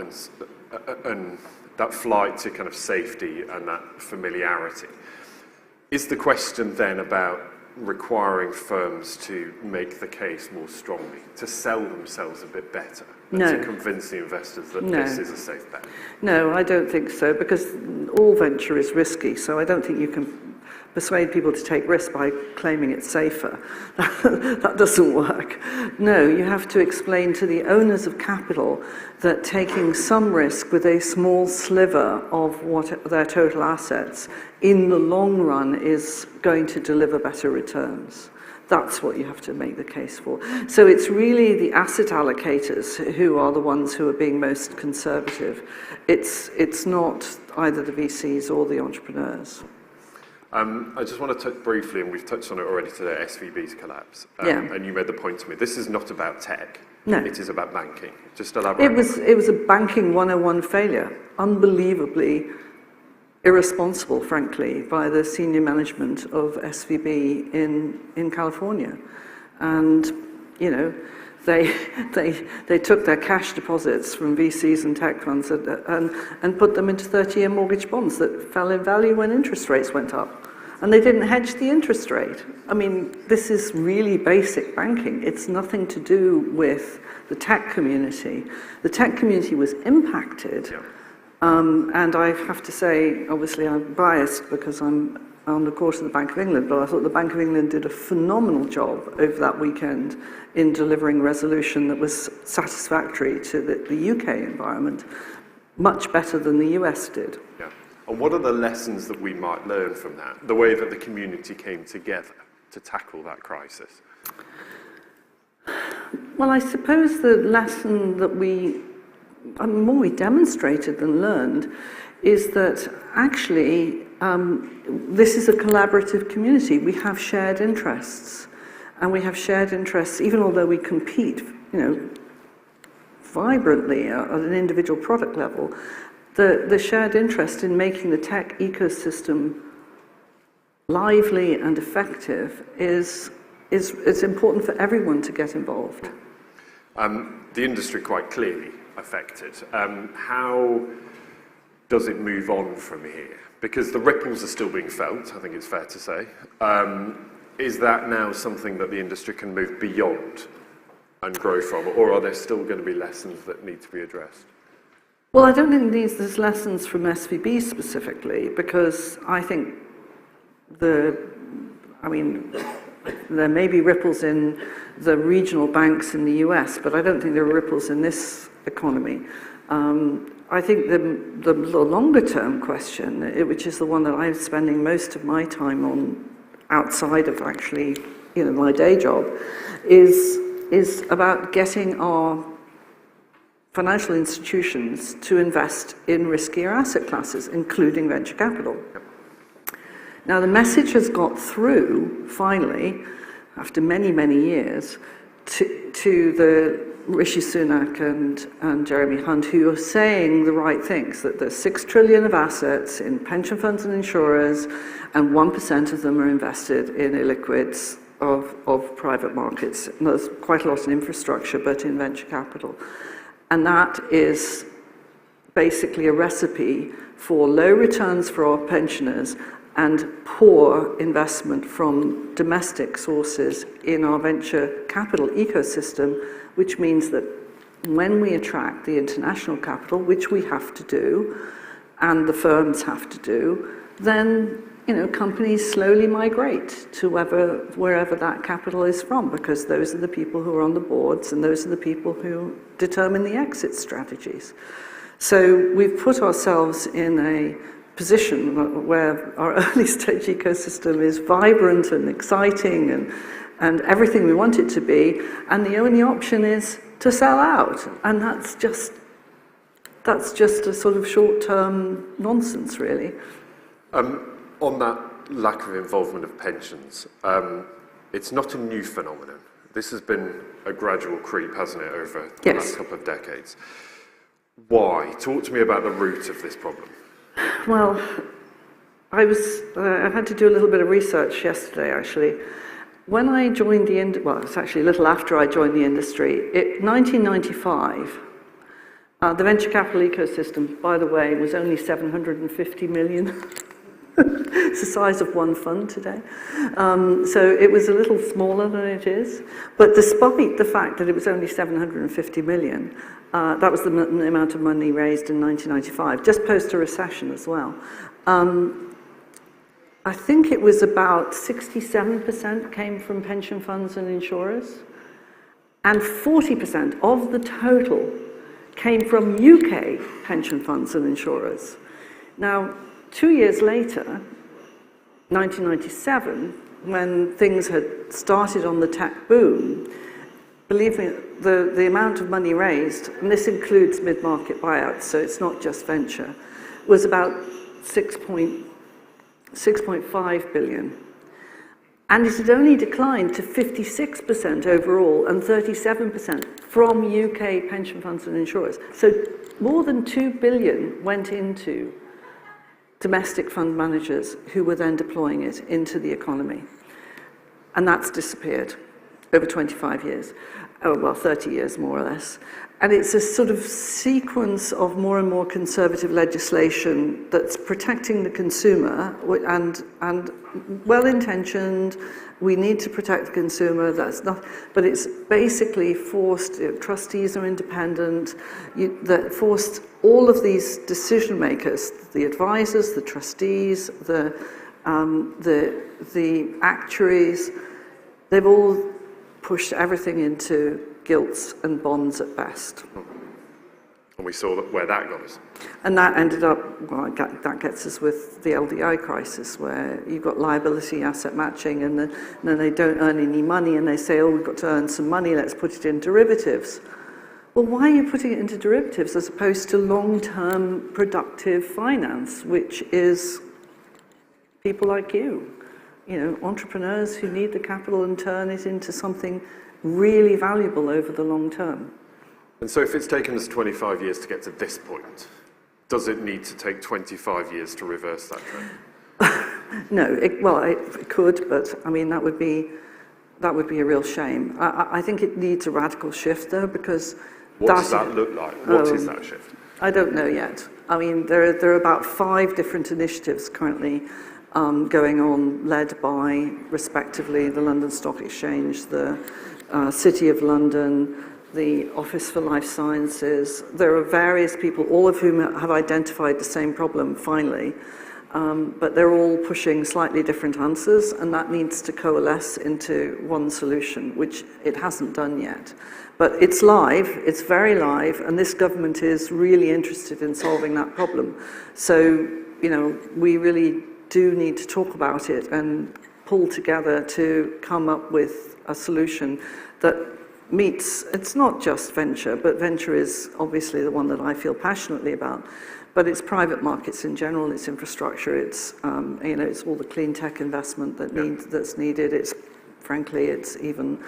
that flight to kind of safety and that familiarity. Is the question then about requiring firms to make the case more strongly, to sell themselves a bit better, and No. to convince the investors that No. this is a safe bet? No, I don't think so, because all venture is risky, so I don't think you can persuade people to take risks by claiming it's safer. That doesn't work. No, you have to explain to the owners of capital that taking some risk with a small sliver of what their total assets in the long run is going to deliver better returns. That's what you have to make the case for. So it's really the asset allocators who are the ones who are being most conservative. It's not either the VCs or the entrepreneurs. I just want to touch briefly, and we've touched on it already today, SVB's collapse. Yeah. And you made the point to me, this is not about tech. No. It is about banking. Just elaborate. It was a banking 101 failure, unbelievably irresponsible, frankly, by the senior management of SVB in California. And, you know, they took their cash deposits from VCs and tech funds and put them into 30-year mortgage bonds that fell in value when interest rates went up. And they didn't hedge the interest rate. I mean, this is really basic banking. It's nothing to do with the tech community. The tech community was impacted. Yeah. And I have to say, obviously I'm biased because I'm on the course of the Bank of England, but I thought the Bank of England did a phenomenal job over that weekend in delivering resolution that was satisfactory to the UK environment, much better than the US did. Yeah. And what are the lessons that we might learn from that? The way that the community came together to tackle that crisis? Well, I suppose the lesson that more we demonstrated than learned is that actually this is a collaborative community. We have shared interests, and we have shared interests even although we compete, you know, vibrantly at an individual product level. The shared interest in making the tech ecosystem lively and effective is important for everyone to get involved. The industry quite clearly affected. How does it move on from here? Because the ripples are still being felt, I think it's fair to say. Is that now something that the industry can move beyond and grow from, or are there still going to be lessons that need to be addressed? Well, I don't think there's lessons from SVB specifically, because I think there may be ripples in the regional banks in the US, but I don't think there are ripples in this economy. I think the longer-term question, which is the one that I'm spending most of my time on outside of actually, you know, my day job, is about getting our financial institutions to invest in riskier asset classes, including venture capital. Now, the message has got through, finally, after many, many years, to the Rishi Sunak and Jeremy Hunt, who are saying the right things, that there's 6 trillion of assets in pension funds and insurers, and 1% of them are invested in illiquids of private markets. And there's quite a lot in infrastructure, but in venture capital. And that is basically a recipe for low returns for our pensioners and poor investment from domestic sources in our venture capital ecosystem, which means that when we attract the international capital, which we have to do, and the firms have to do, then companies slowly migrate to wherever that capital is from, because those are the people who are on the boards and those are the people who determine the exit strategies. So we've put ourselves in a position where our early stage ecosystem is vibrant and exciting and everything we want it to be, and the only option is to sell out. And that's just a sort of short-term nonsense, really. On that lack of involvement of pensions, it's not a new phenomenon. This has been a gradual creep, hasn't it, over the last couple of decades. Why? Talk to me about the root of this problem. Well, I had to do a little bit of research yesterday, actually. When I joined the industry, well, it's actually a little after I joined the industry, 1995, the venture capital ecosystem, by the way, was only 750 million. It's the size of one fund today. So it was a little smaller than it is. But despite the fact that it was only 750 million, that was the amount of money raised in 1995, just post a recession as well. I think it was about 67% came from pension funds and insurers, and 40% of the total came from UK pension funds and insurers. Now, 2 years later, 1997, when things had started on the tech boom, believe me, the amount of money raised, and this includes mid-market buyouts, so it's not just venture, was about 6.5 billion. And it had only declined to 56% overall and 37% from UK pension funds and insurers. So more than 2 billion went into domestic fund managers who were then deploying it into the economy. And that's disappeared over 25 years. Oh, well, 30 years more or less. And it's a sort of sequence of more and more conservative legislation that's protecting the consumer and well-intentioned. We need to protect the consumer. That's not, but it's basically forced. Trustees are independent. That forced all of these decision makers, the advisors, the trustees, the actuaries. They've all pushed everything into gilts and bonds at best. And we saw where that got us. And that ended up, well, that gets us with the LDI crisis, where you've got liability asset matching, and then they don't earn any money, and they say, oh, we've got to earn some money, let's put it in derivatives. Well, why are you putting it into derivatives as opposed to long-term productive finance, which is people like you, entrepreneurs who need the capital and turn it into something really valuable over the long term. And so if it's taken us 25 years to get to this point, does it need to take 25 years to reverse that trend? No, it could, but I mean, that would be a real shame. I think it needs a radical shift, though, because... What does that look like? What is that shift? I don't know yet. I mean, there are about 5 different initiatives currently going on, led by, respectively, the London Stock Exchange, the City of London, the Office for Life Sciences. There are various people, all of whom have identified the same problem, finally, but they're all pushing slightly different answers, and that needs to coalesce into one solution, which it hasn't done yet. But it's live, it's very live, and this government is really interested in solving that problem. So, we really do need to talk about it and pull together to come up with a solution that meets, it's not just venture, but venture is obviously the one that I feel passionately about, but it's private markets in general, it's infrastructure, it's it's all the clean tech investment that's needed. It's frankly, it's even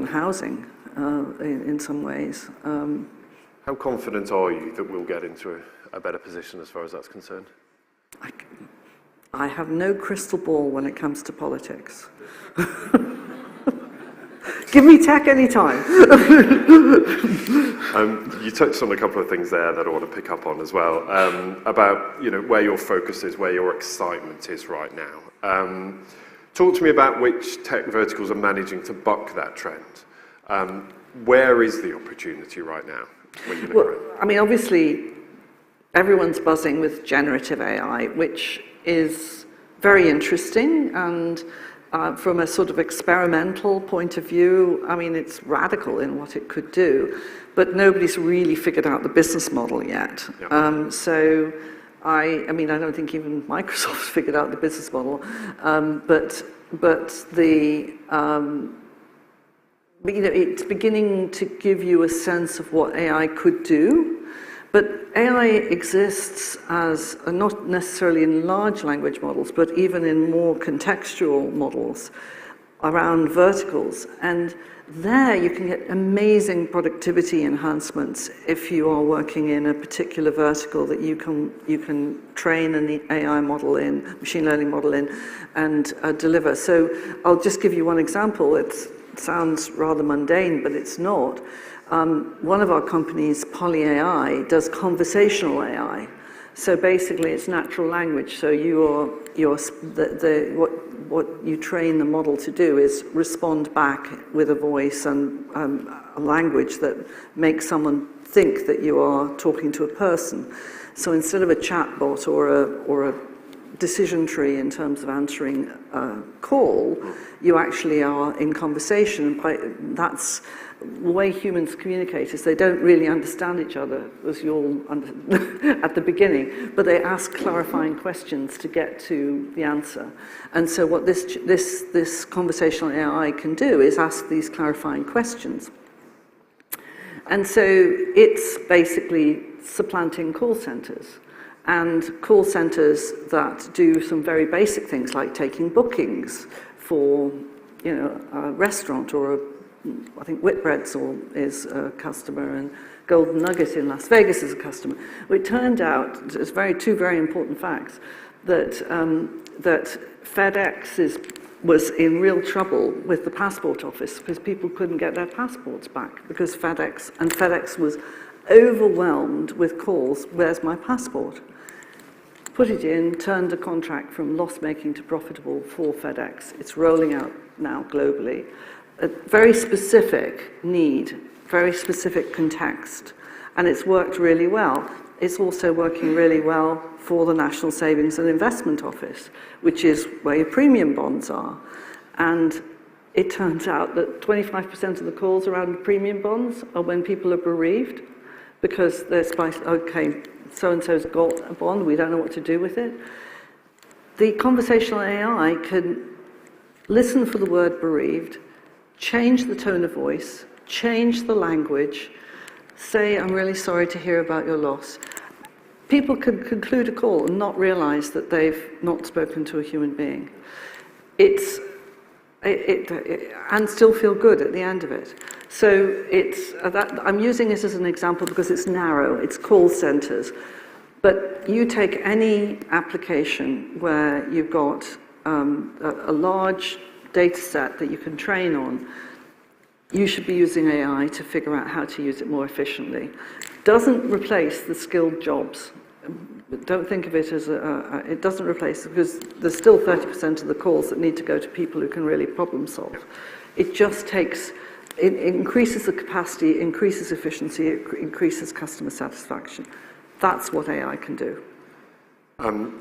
housing in some ways. How confident are you that we'll get into a better position as far as that's concerned? I have no crystal ball when it comes to politics. Give me tech anytime. You touched on a couple of things there that I want to pick up on as well, about where your focus is, where your excitement is right now. Talk to me about which tech verticals are managing to buck that trend. Where is the opportunity right now? Well, I mean, obviously, everyone's buzzing with generative AI, which is very interesting, and from a sort of experimental point of view, I mean, it's radical in what it could do, but nobody's really figured out the business model yet. Yeah. So I mean, I don't think even Microsoft's figured out the business model, but you know, it's beginning to give you a sense of what AI could do. But AI exists as, not necessarily in large language models, but even in more contextual models around verticals. And there you can get amazing productivity enhancements if you are working in a particular vertical that you can train an AI model in, machine learning model in, and deliver. So I'll just give you one example. It sounds rather mundane, but it's not. One of our companies, Poly AI, does conversational AI. So basically, it's natural language. So what you train the model to do is respond back with a voice and a language that makes someone think that you are talking to a person. So instead of a chatbot or a decision tree in terms of answering a call, you actually are in conversation. That's the way humans communicate, is they don't really understand each other, as you'll at the beginning, but they ask clarifying questions to get to the answer. And so what this conversational AI can do is ask these clarifying questions. And so it's basically supplanting call centers. And call centers that do some very basic things like taking bookings for, you know, a restaurant, or I think Whitbread's is a customer, and Golden Nugget in Las Vegas is a customer. Well, it turned out, it's two very important facts, that that FedEx was in real trouble with the passport office because people couldn't get their passports back because FedEx was overwhelmed with calls, "Where's my passport?" Put it in, turned the contract from loss-making to profitable for FedEx. It's rolling out now globally. A very specific need, very specific context, and it's worked really well. It's also working really well for the National Savings and Investment Office, which is where your premium bonds are. And it turns out that 25% of the calls around premium bonds are when people are bereaved, because they're okay, so-and-so's got a bond, we don't know what to do with it. The conversational AI can listen for the word bereaved, change the tone of voice, change the language, say, "I'm really sorry to hear about your loss." People can conclude a call and not realize that they've not spoken to a human being. And still feel good at the end of it. So I'm using it as an example because it's narrow, it's call centers. But you take any application where you've got a large data set that you can train on, you should be using AI to figure out how to use it more efficiently. Doesn't replace the skilled jobs. Don't think of it as it doesn't replace, because there's still 30% of the calls that need to go to people who can really problem solve. It just it increases the capacity, increases efficiency, it increases customer satisfaction. That's what AI can do.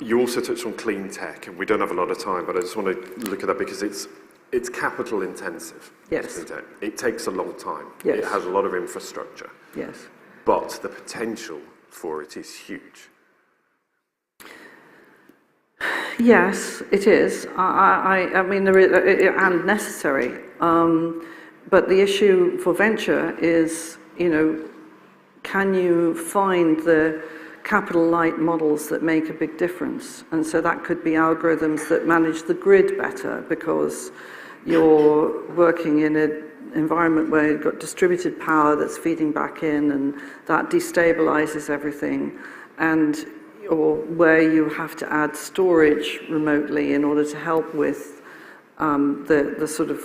You also touched on clean tech, and we don't have a lot of time, but I just want to look at that because it's capital intensive. Yes. Clean tech. It takes a long time. Yes. It has a lot of infrastructure. Yes. But the potential for it is huge. Yes, it is. I mean, and necessary. But the issue for venture is, you know, can you find the capital light models that make a big difference? And so that could be algorithms that manage the grid better because you're working in an environment where you've got distributed power that's feeding back in, and that destabilizes everything. Or where you have to add storage remotely in order to help with the sort of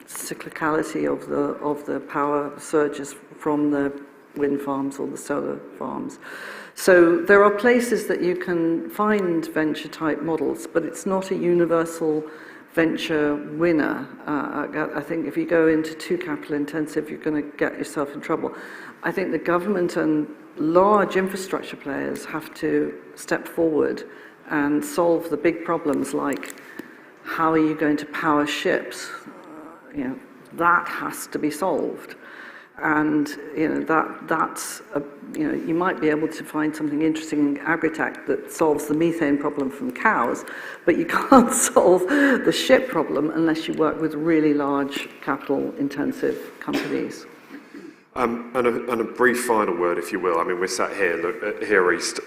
cyclicality of the power surges from the wind farms or the solar farms. So there are places that you can find venture type models, but it's not a universal venture winner. I think if you go into too capital intensive, you're going to get yourself in trouble. I think the government and large infrastructure players have to step forward and solve the big problems like how are you going to power ships, that has to be solved. And that's you might be able to find something interesting in agritech that solves the methane problem from cows, but you can't solve the ship problem unless you work with really large capital-intensive companies. And a brief final word, if you will. I mean, we're sat here East,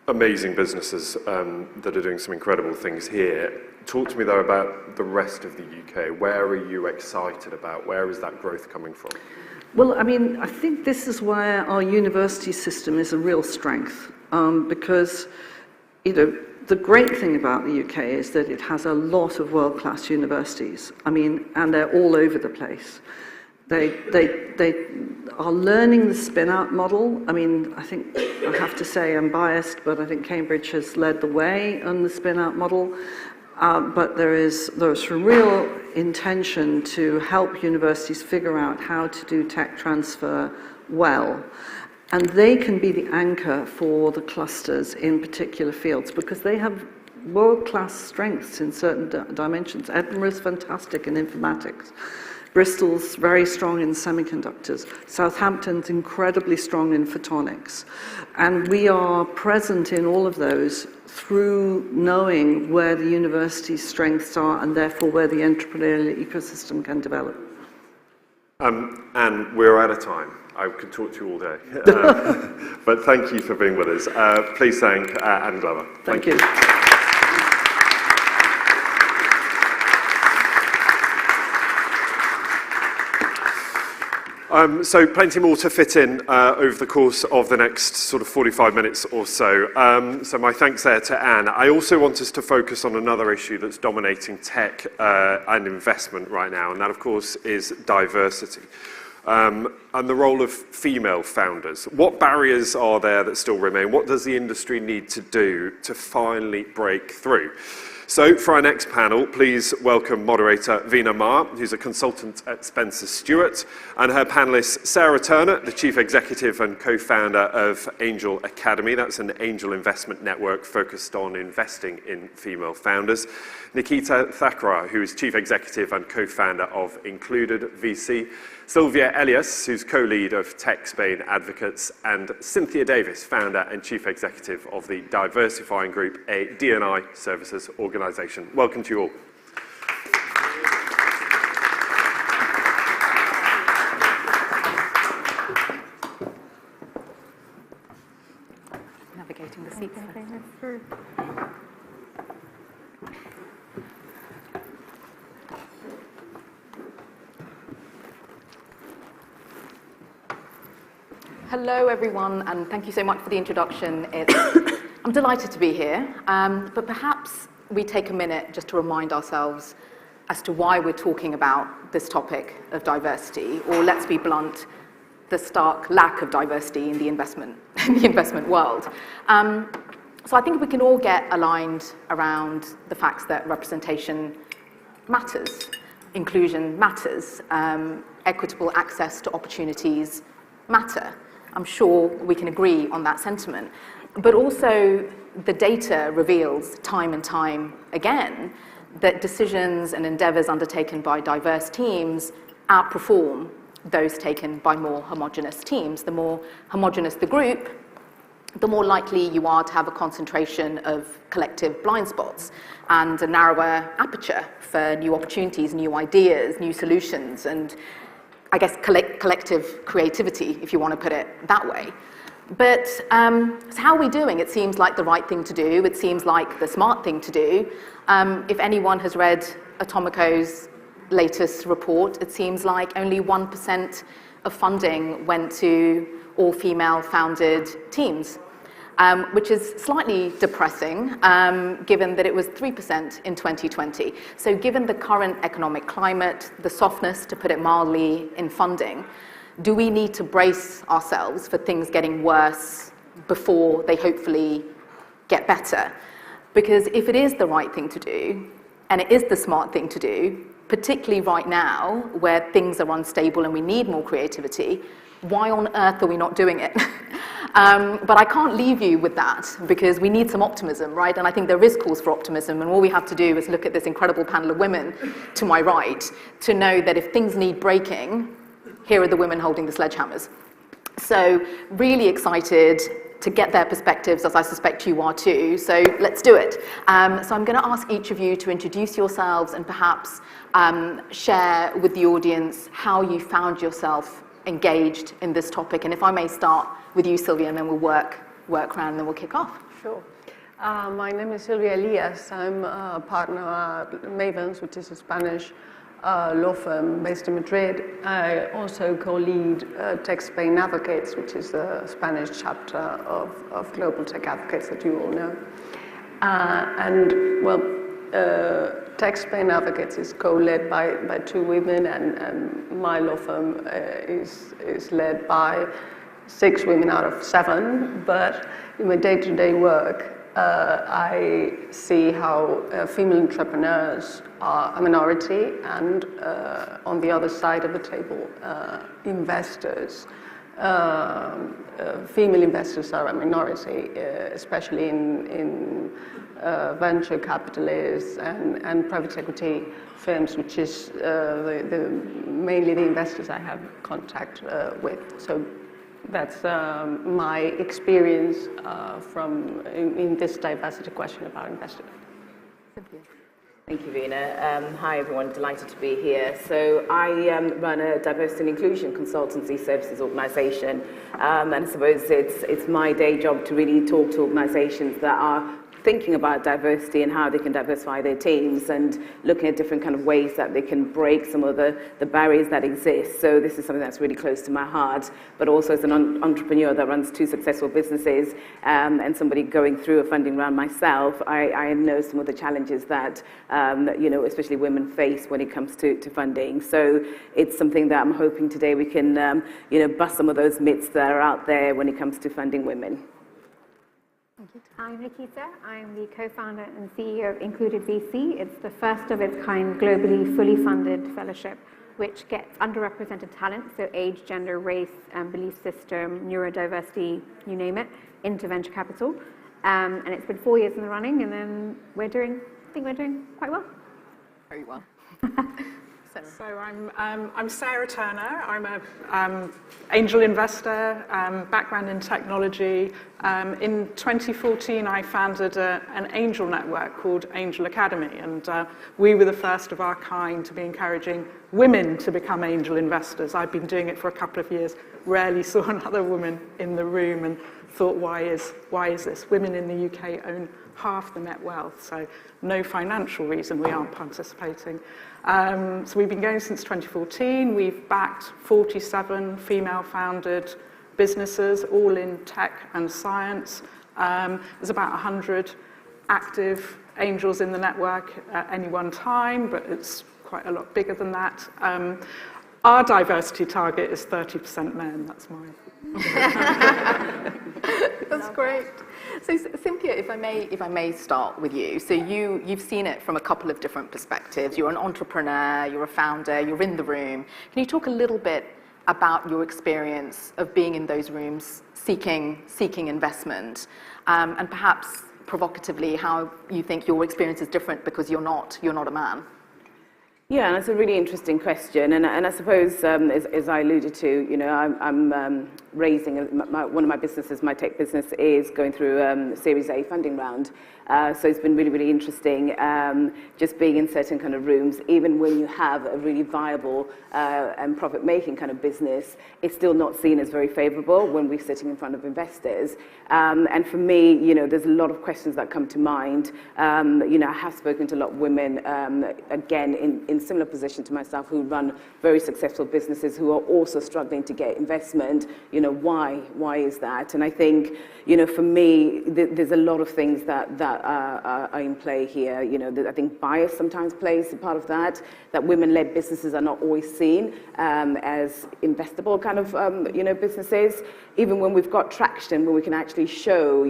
amazing businesses that are doing some incredible things here. Talk to me, though, about the rest of the UK. Where are you excited about? Where is that growth coming from? Well, I mean, I think this is where our university system is a real strength, because, the great thing about the UK is that it has a lot of world-class universities. I mean, and they're all over the place. They are learning the spin-out model. I mean, I think I have to say I'm biased, but I think Cambridge has led the way on the spin-out model. But there's real intention to help universities figure out how to do tech transfer well. And they can be the anchor for the clusters in particular fields because they have world-class strengths in certain dimensions. Edinburgh's fantastic in informatics. Bristol's very strong in semiconductors. Southampton's incredibly strong in photonics. And we are present in all of those through knowing where the university's strengths are and therefore where the entrepreneurial ecosystem can develop. And we're out of time. I could talk to you all day. But thank you for being with us. Please thank Anne Glover. Thank you. So plenty more to fit in over the course of the next sort of 45 minutes or so. So my thanks there to Anne. I also want us to focus on another issue that's dominating tech and investment right now, and that, of course, is diversity. And the role of female founders. What barriers are there that still remain? What does the industry need to do to finally break through? So for our next panel, please welcome moderator Veena Ma, who's a consultant at Spencer Stuart, and her panelists Sarah Turner, the chief executive and co-founder of Angel Academy. That's an angel investment network focused on investing in female founders. Nikita Thakrar, who is chief executive and co-founder of Included VC. Sylvia Elias, who's co-lead of Tech Spain Advocates, and Cynthia Davis, founder and chief executive of the Diversifying Group, a D&I services organisation. Welcome to you all. Navigating the seats. Hello, everyone, and thank you so much for the introduction. I'm delighted to be here, but perhaps we take a minute just to remind ourselves as to why we're talking about this topic of diversity, or let's be blunt, the stark lack of diversity in the investment world. So I think we can all get aligned around the facts that representation matters, inclusion matters, equitable access to opportunities matter. I'm sure we can agree on that sentiment. But also, the data reveals time and time again that decisions and endeavours undertaken by diverse teams outperform those taken by more homogenous teams. The more homogenous the group, the more likely you are to have a concentration of collective blind spots and a narrower aperture for new opportunities, new ideas, new solutions, and I guess collective creativity, if you want to put it that way. But so how are we doing? It seems like the right thing to do. It seems like the smart thing to do. If anyone has read Atomico's latest report, it seems like only 1% of funding went to all-female founded teams, which is slightly depressing, given that it was 3% in 2020. So given the current economic climate, the softness, to put it mildly, in funding, do we need to brace ourselves for things getting worse before they hopefully get better? Because if it is the right thing to do, and it is the smart thing to do, particularly right now, where things are unstable and we need more creativity, why on earth are we not doing it? But I can't leave you with that because we need some optimism, right? And I think there is cause for optimism, and all we have to do is look at this incredible panel of women to my right to know that if things need breaking, here are the women holding the sledgehammers. So really excited to get their perspectives, as I suspect you are too. So let's do it. So I'm going to ask each of you to introduce yourselves and perhaps share with the audience how you found yourself engaged in this topic. And if I may start with you, Sylvia, and then we'll work around and then we'll kick off. Sure. My name is Sylvia Elias. I'm a partner at Mavens, which is a Spanish law firm based in Madrid. I also co-lead Tech Spain Advocates, which is the Spanish chapter of Global Tech Advocates that you all know. Tech Spain Advocates is co-led by two women, and my law firm is led by 6 women out of 7. But in my day-to-day work, I see how female entrepreneurs are a minority, and on the other side of the table, investors, female investors are a minority, especially in venture capitalists and private equity firms, which is mainly the investors I have contact with. So that's my experience in this diversity question about investors. Thank you, Veena. Hi, everyone. Delighted to be here. So I run a diversity and inclusion consultancy services organisation, and I suppose it's my day job to really talk to organisations that are thinking about diversity and how they can diversify their teams and looking at different kind of ways that they can break some of the barriers that exist. So this is something that's really close to my heart, but also as an entrepreneur that runs 2 successful businesses and somebody going through a funding round myself, I know some of the challenges that, especially women face when it comes to funding. So it's something that I'm hoping today we can, bust some of those myths that are out there when it comes to funding women. I'm Nikita. I'm the co-founder and CEO of Included VC. It's the first of its kind globally fully funded fellowship, which gets underrepresented talent, so age, gender, race, belief system, neurodiversity, you name it, into venture capital. And it's been 4 years in the running, and then I think we're doing quite well. Very well. So I'm Sarah Turner. I'm an angel investor, background in technology. In 2014, I founded an angel network called Angel Academy, and we were the first of our kind to be encouraging women to become angel investors. I've been doing it for a couple of years, rarely saw another woman in the room, and thought, why is this? Women in the UK own half the net wealth, so no financial reason we aren't participating. So we've been going since 2014. We've backed 47 female-founded businesses, all in tech and science. There's about 100 active angels in the network at any one time, but it's quite a lot bigger than that. Our diversity target is 30% men. That's mine. That's great. So Cynthia, if I may start with you. So you've seen it from a couple of different perspectives. You're an entrepreneur, you're a founder, you're in the room. Can you talk a little bit about your experience of being in those rooms, seeking investment, and perhaps provocatively how you think your experience is different because you're not a man? Yeah, that's a really interesting question, and I suppose, as I alluded to, I'm raising one of my businesses, my tech business, is going through a Series A funding round. So it's been really, really interesting just being in certain kind of rooms. Even when you have a really viable and profit-making kind of business, it's still not seen as very favourable when we're sitting in front of investors. And for me, there's a lot of questions that come to mind. I have spoken to a lot of women, again, in similar position to myself, who run very successful businesses, who are also struggling to get investment. Why is that? And I think, for me, there's a lot of things that are in play here. I think bias sometimes plays a part of that women-led businesses are not always seen as investable kind of, businesses. Even when we've got traction, when we can actually show,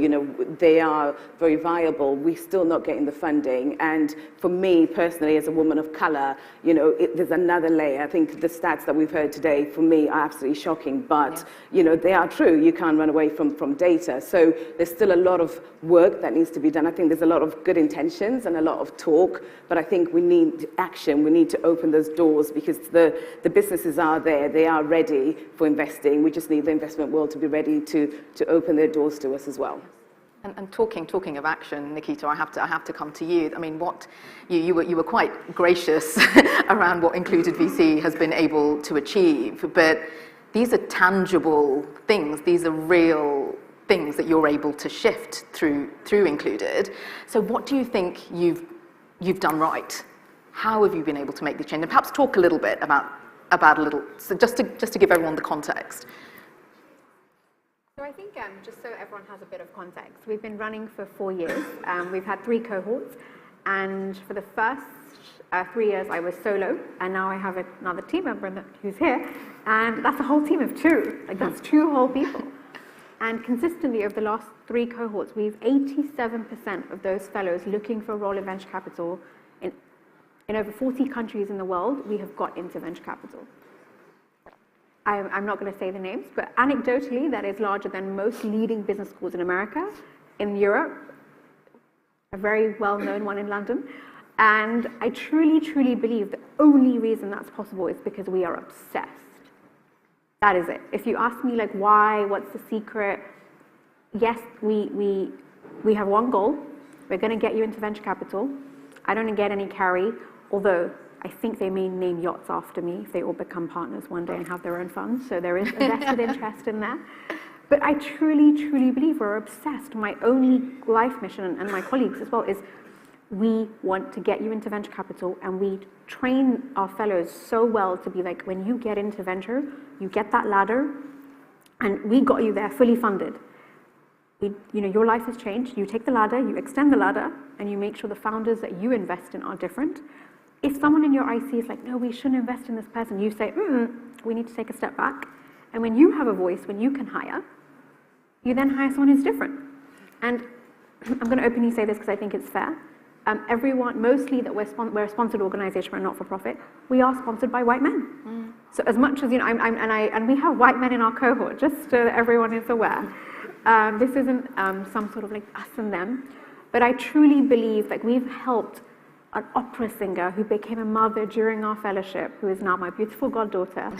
they are very viable, we're still not getting the funding. And for me, personally, as a woman of colour, there's another layer. I think the stats that we've heard today, for me, are absolutely shocking. But, they are true. You can't run away from data. So there's still a lot of work that needs to be done. I think there's a lot of good intentions and a lot of talk, but I think we need action. We need to open those doors because the businesses are there. They are ready for investing. We just need the investment world to be ready to open their doors to us as well. And talking of action, Nikita, I have to come to you. I mean, what you were quite gracious around what Included VC has been able to achieve, but these are tangible things. These are real things that you're able to shift through Included. So, what do you think you've done right? How have you been able to make the change? And perhaps talk a little bit about a little, so just to give everyone the context. So I think, just so everyone has a bit of context, we've been running for 4 years. We've had 3 cohorts, and for the first 3 years I was solo, and now I have another team member who's here, and that's a whole team of 2. Like, that's 2 whole people. And consistently over the last 3 cohorts, we've 87% of those fellows looking for a role in venture capital in over 40 countries in the world, we have got into venture capital. I'm not going to say the names, but anecdotally, that is larger than most leading business schools in America, in Europe, a very well-known one in London. And I truly, truly believe the only reason that's possible is because we are obsessed. That is it. If you ask me, like, why, what's the secret? Yes, we have one goal. We're going to get you into venture capital. I don't get any carry, although I think they may name yachts after me if they all become partners one day and have their own funds. So there is a vested interest in that. But I truly, truly believe we're obsessed. My only life mission, and my colleagues as well, is we want to get you into venture capital, and we train our fellows so well to be like, when you get into venture, you get that ladder, and we got you there fully funded. Your life has changed. You take the ladder, you extend the ladder, and you make sure the founders that you invest in are different. If someone in your IC is like, no, we shouldn't invest in this person, you say, we need to take a step back. And when you have a voice, when you can hire, you then hire someone who's different. And I'm going to openly say this because I think it's fair. Everyone, mostly that we're a sponsored organization, we're not for profit, we are sponsored by white men. So as much as, and we have white men in our cohort, just so that everyone is aware. This isn't some sort of like us and them. But I truly believe that we've helped an opera singer who became a mother during our fellowship, who is now my beautiful goddaughter,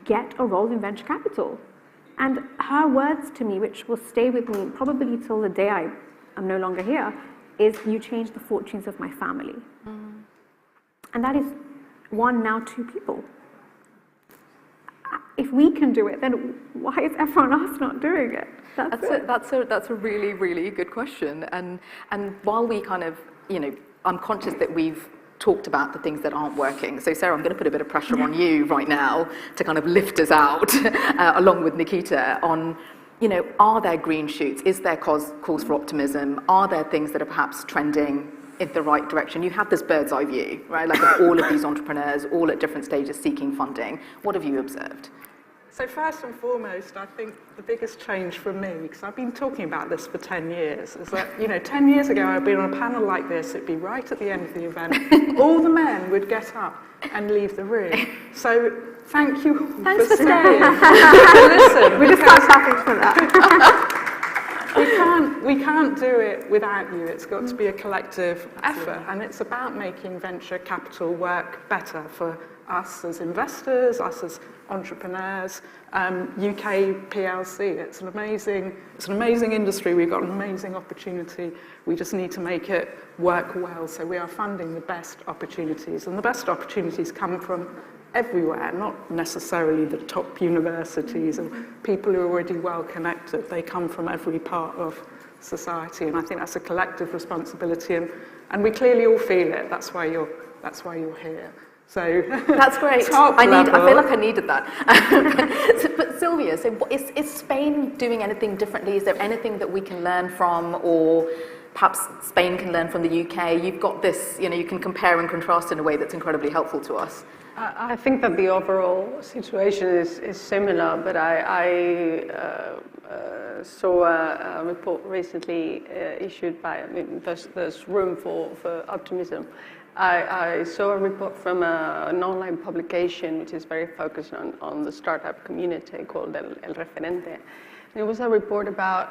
get a role in venture capital. And her words to me, which will stay with me probably till the day I am no longer here, is, you changed the fortunes of my family. And that is 1, now 2 people. If we can do it, then why is everyone else not doing it? That's a really, really good question. And while we kind of, I'm conscious that we've talked about the things that aren't working. So Sarah, I'm going to put a bit of pressure on you right now to kind of lift us out, along with Nikita, on, are there green shoots? Is there cause for optimism? Are there things that are perhaps trending in the right direction? You have this bird's eye view, right? Like, of all of these entrepreneurs, all at different stages seeking funding. What have you observed? So first and foremost, I think the biggest change for me, because I've been talking about this for 10 years, is that, 10 years ago I'd been on a panel like this, it'd be right at the end of the event, all the men would get up and leave the room. So thank you Thanks for staying. Listen, We just can't clapping for that. we can't do it without you. It's got to be a collective effort, and it's about making venture capital work better for us as investors, us as entrepreneurs, UK PLC. It's an amazing industry. We've got an amazing opportunity. We just need to make it work well. So we are funding the best opportunities, and the best opportunities come from everywhere, not necessarily the top universities or people who are already well connected. They come from every part of society, and I think that's a collective responsibility, and we clearly all feel it. That's why you're here. So that's great. I feel like I needed that. But Sylvia, so is Spain doing anything differently? Is there anything that we can learn from, or perhaps Spain can learn from the UK? You've got this, you can compare and contrast in a way that's incredibly helpful to us. I think that the overall situation is similar, but I saw a report recently issued by, there's room for optimism. I saw a report from an online publication which is very focused on the startup community called El Referente. It was a report about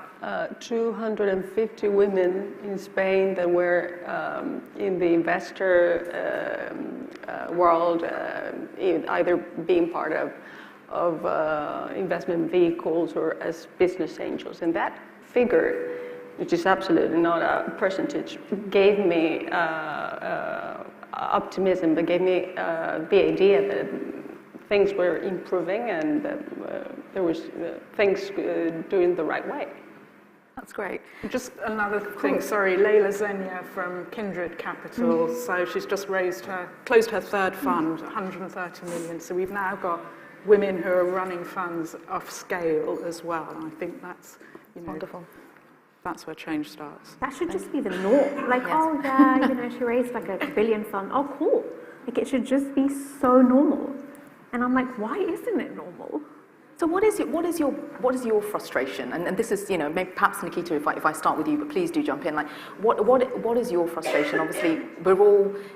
250 women in Spain that were in the investor world, either being part of investment vehicles or as business angels. And that figure, which is absolutely not a percentage, gave me optimism, but gave me the idea that things were improving and that there was things doing the right way. That's great. Just another thing, sorry, Leila Zenia from Kindred Capital. So she's just closed her third fund, 130 million. So we've now got women who are running funds off scale as well. And I think that's, Wonderful. That's where change starts. That should just be the norm. Like, oh yeah, she raised like $1 billion fund. Oh, cool. Like, it should just be so normal. And I'm like, why isn't it normal? So what is your frustration? And this is, maybe perhaps Nikita, if I start with you, but please do jump in. Like, what is your frustration? Obviously,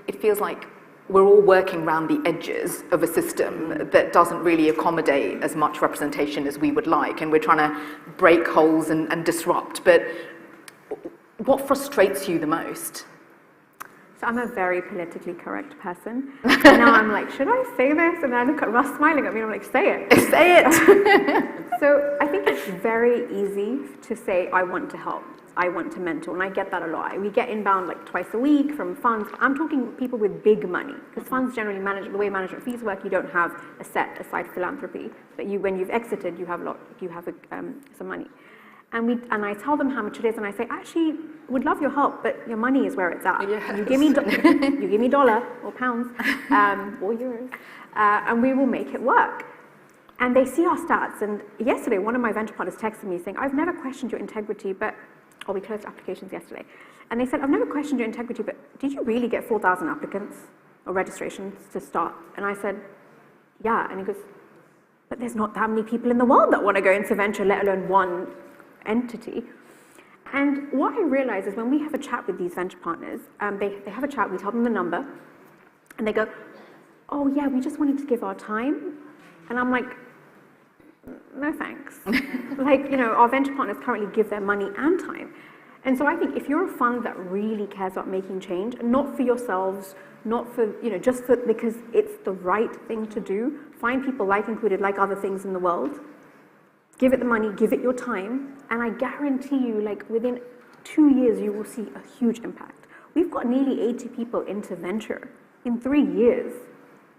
it feels like we're all working around the edges of a system that doesn't really accommodate as much representation as we would like, and we're trying to break holes and disrupt. But what frustrates you the most? So I'm a very politically correct person. And now I'm like, should I say this? And I look at Russ smiling at me and I'm like, say it. Say it. So I think it's very easy to say, I want to help. I want to mentor, and I get that a lot. We get inbound like twice a week from funds. I'm talking people with big money, because funds generally manage, the way management fees work, you don't have a set aside philanthropy, but when you've exited, you have some money. And I tell them how much it is, and I say, actually, would love your help, but your money is where it's at. Yes. You give me dollar or pounds or euros, and we will make it work. And they see our stats. And yesterday, one of my venture partners texted me saying, I've never questioned your integrity, but we closed applications yesterday. And they said, I've never questioned your integrity, but did you really get 4,000 applicants or registrations to start? And I said, yeah. And he goes, but there's not that many people in the world that want to go into venture, let alone one entity. And what I realize is when we have a chat with these venture partners, they have a chat, we tell them the number, and they go, oh yeah, we just wanted to give our time. And I'm like, no thanks. Our venture partners currently give their money and time. And so I think if you're a fund that really cares about making change, not for yourselves, not for, because it's the right thing to do, find people like Included, like other things in the world, give it the money, give it your time, and I guarantee you, within 2 years, you will see a huge impact. We've got nearly 80 people into venture in 3 years.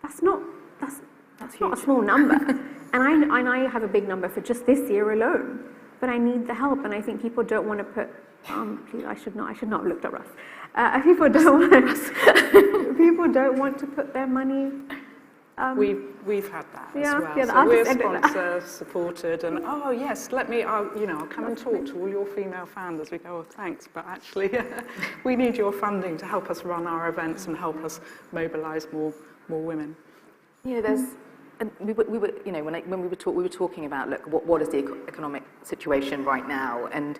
That's not a small number. And I have a big number for just this year alone. But I need the help, and I think people don't want to put, please, I should not have looked at Russ. People don't want to put their money. We've had that as well. Yeah, so we're sponsor supported, and I'll come and talk to all your female founders. We go, oh, thanks, but actually we need your funding to help us run our events and help us mobilise more women. And we were, when we were talking about, look, what is the economic situation right now? And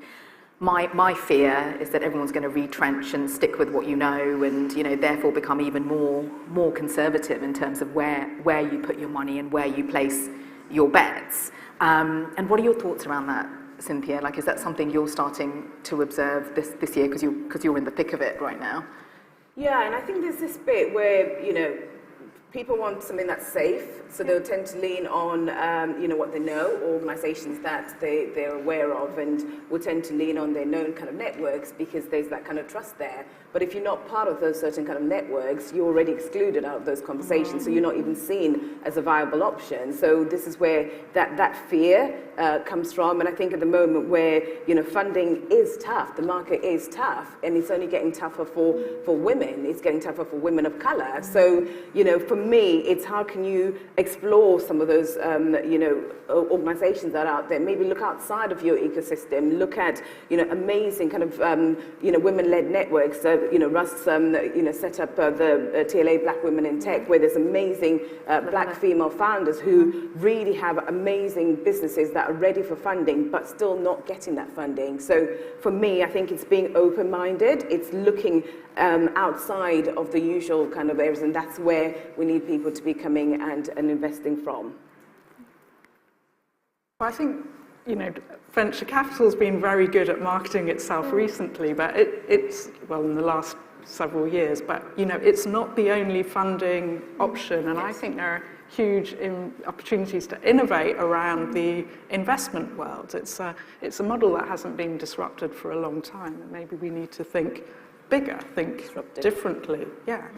my fear is that everyone's going to retrench and stick with what you know, and therefore become even more conservative in terms of where you put your money and where you place your bets. And what are your thoughts around that, Cynthia? Is that something you're starting to observe this year because you're in the thick of it right now? Yeah, and I think there's this bit where people want something that's safe, so they'll tend to lean on, what they know, organisations that they're aware of, and will tend to lean on their known kind of networks because there's that kind of trust there. But if you're not part of those certain kind of networks, you're already excluded out of those conversations, so you're not even seen as a viable option. So this is where that fear comes from, and I think at the moment where, funding is tough, the market is tough, and it's only getting tougher for women, it's getting tougher for women of colour. So, for me, it's how can you explore some of those, organizations that are out there. Maybe look outside of your ecosystem. Look at, amazing kind of, women-led networks. Russ, set up the TLA Black Women in Tech, where there's amazing black female founders who really have amazing businesses that are ready for funding, but still not getting that funding. So for me, I think it's being open-minded. It's looking outside of the usual kind of areas, and that's where we need people to be coming and investing from. I think, venture capital has been very good at marketing itself recently, but it's in the last several years, but, it's not the only funding option, and I think there are huge opportunities to innovate around the investment world. It's a model that hasn't been disrupted for a long time, and maybe we need to think bigger, think differently. Yeah.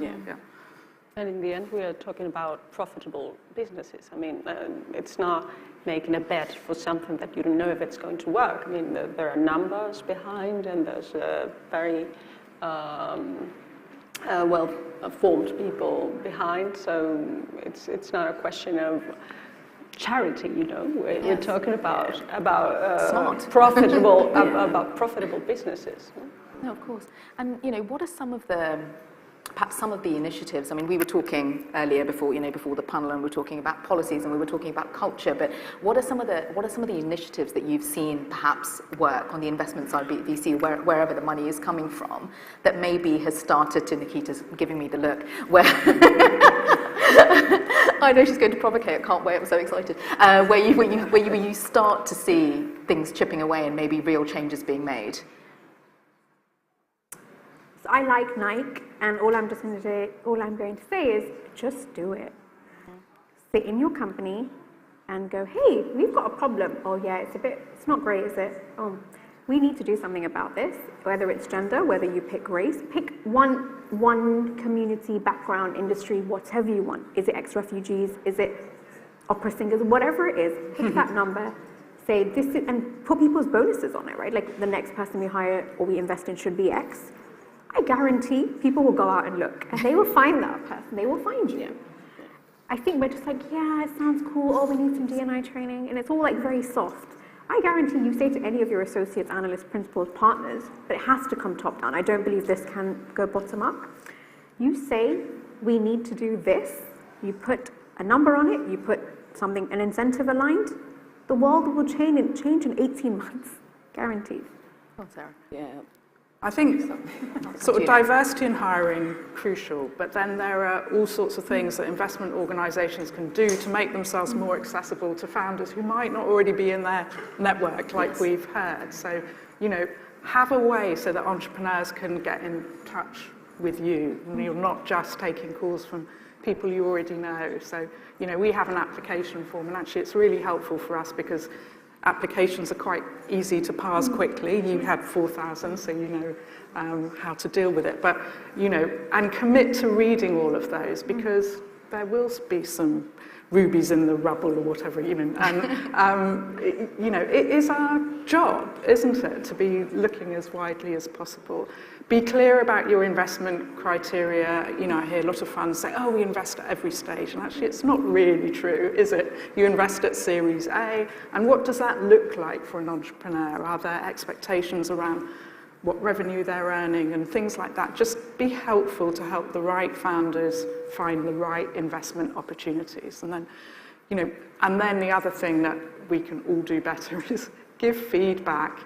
And in the end, we are talking about profitable businesses. I mean, it's not making a bet for something that you don't know if it's going to work. I mean, there are numbers behind, and there's very well-formed people behind. So it's not a question of charity, We're talking about profitable about profitable businesses. No, of course. And what are perhaps some of the initiatives? I mean, we were talking earlier before the panel, and we were talking about policies, and we were talking about culture. But what are some of the initiatives that you've seen perhaps work on the investment side, VC, wherever the money is coming from, that maybe has started to, Nikita's giving me the look, where I know she's going to provocate. I can't wait. I'm so excited. Where you start to see things chipping away and maybe real changes being made. I like Nike, and all I'm going to say is just do it. Sit in your company and go, hey, we've got a problem. Oh yeah, it's not great, is it? Oh, we need to do something about this. Whether it's gender, whether you pick race, pick one community, background, industry, whatever you want. Is it ex-refugees? Is it opera singers? Whatever it is, pick that number. Say this is, and put people's bonuses on it, right? Like the next person we hire or we invest in should be X. I guarantee people will go out and look, and they will find that person. They will find you. I think we're just like, yeah, it sounds cool. Oh, we need some D&I training, and it's all like very soft. I guarantee you say to any of your associates, analysts, principals, partners, but it has to come top down. I don't believe this can go bottom up. You say, we need to do this. You put a number on it. You put something, an incentive aligned. The world will change in 18 months, guaranteed. Oh, Sarah. Yeah. I think sort of diversity in hiring crucial, but then there are all sorts of things that investment organisations can do to make themselves more accessible to founders who might not already be in their network, like we've heard. So, have a way so that entrepreneurs can get in touch with you, and you're not just taking calls from people you already know. So, we have an application form, and actually it's really helpful for us because applications are quite easy to parse quickly. You had 4,000, so you know how to deal with it. But, and commit to reading all of those, because there will be some rubies in the rubble or whatever, And, it is our job, isn't it, to be looking as widely as possible. Be clear about your investment criteria. I hear a lot of funds say, oh, we invest at every stage. And actually, it's not really true, is it? You invest at Series A. And what does that look like for an entrepreneur? Are there expectations around what revenue they're earning and things like that? Just be helpful to help the right founders find the right investment opportunities. And then, and then the other thing that we can all do better is give feedback.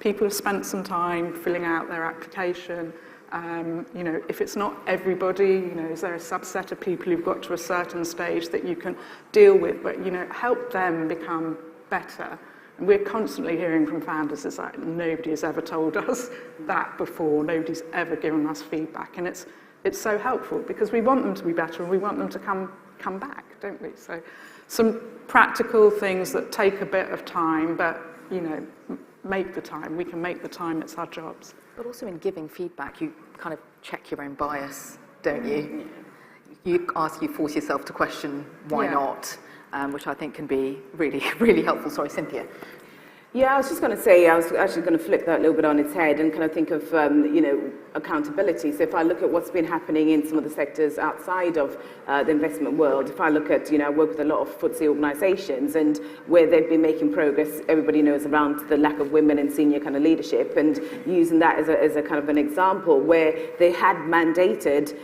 People have spent some time filling out their application. If it's not everybody, is there a subset of people who've got to a certain stage that you can deal with? But, help them become better. And we're constantly hearing from founders, it's like nobody has ever told us that before. Nobody's ever given us feedback. And it's so helpful because we want them to be better and we want them to come back, don't we? So some practical things that take a bit of time, but, make the time. We can make the time. It's our jobs. But also in giving feedback, you kind of check your own bias, don't you? You force yourself to question why not, which I think can be really, really helpful. Sorry, Cynthia. Yeah, I was just going to say, I was actually going to flip that a little bit on its head and kind of think of, accountability. So if I look at what's been happening in some of the sectors outside of the investment world, if I look at, I work with a lot of FTSE organisations, and where they've been making progress, everybody knows around the lack of women in senior kind of leadership, and using that as a kind of an example where they had mandated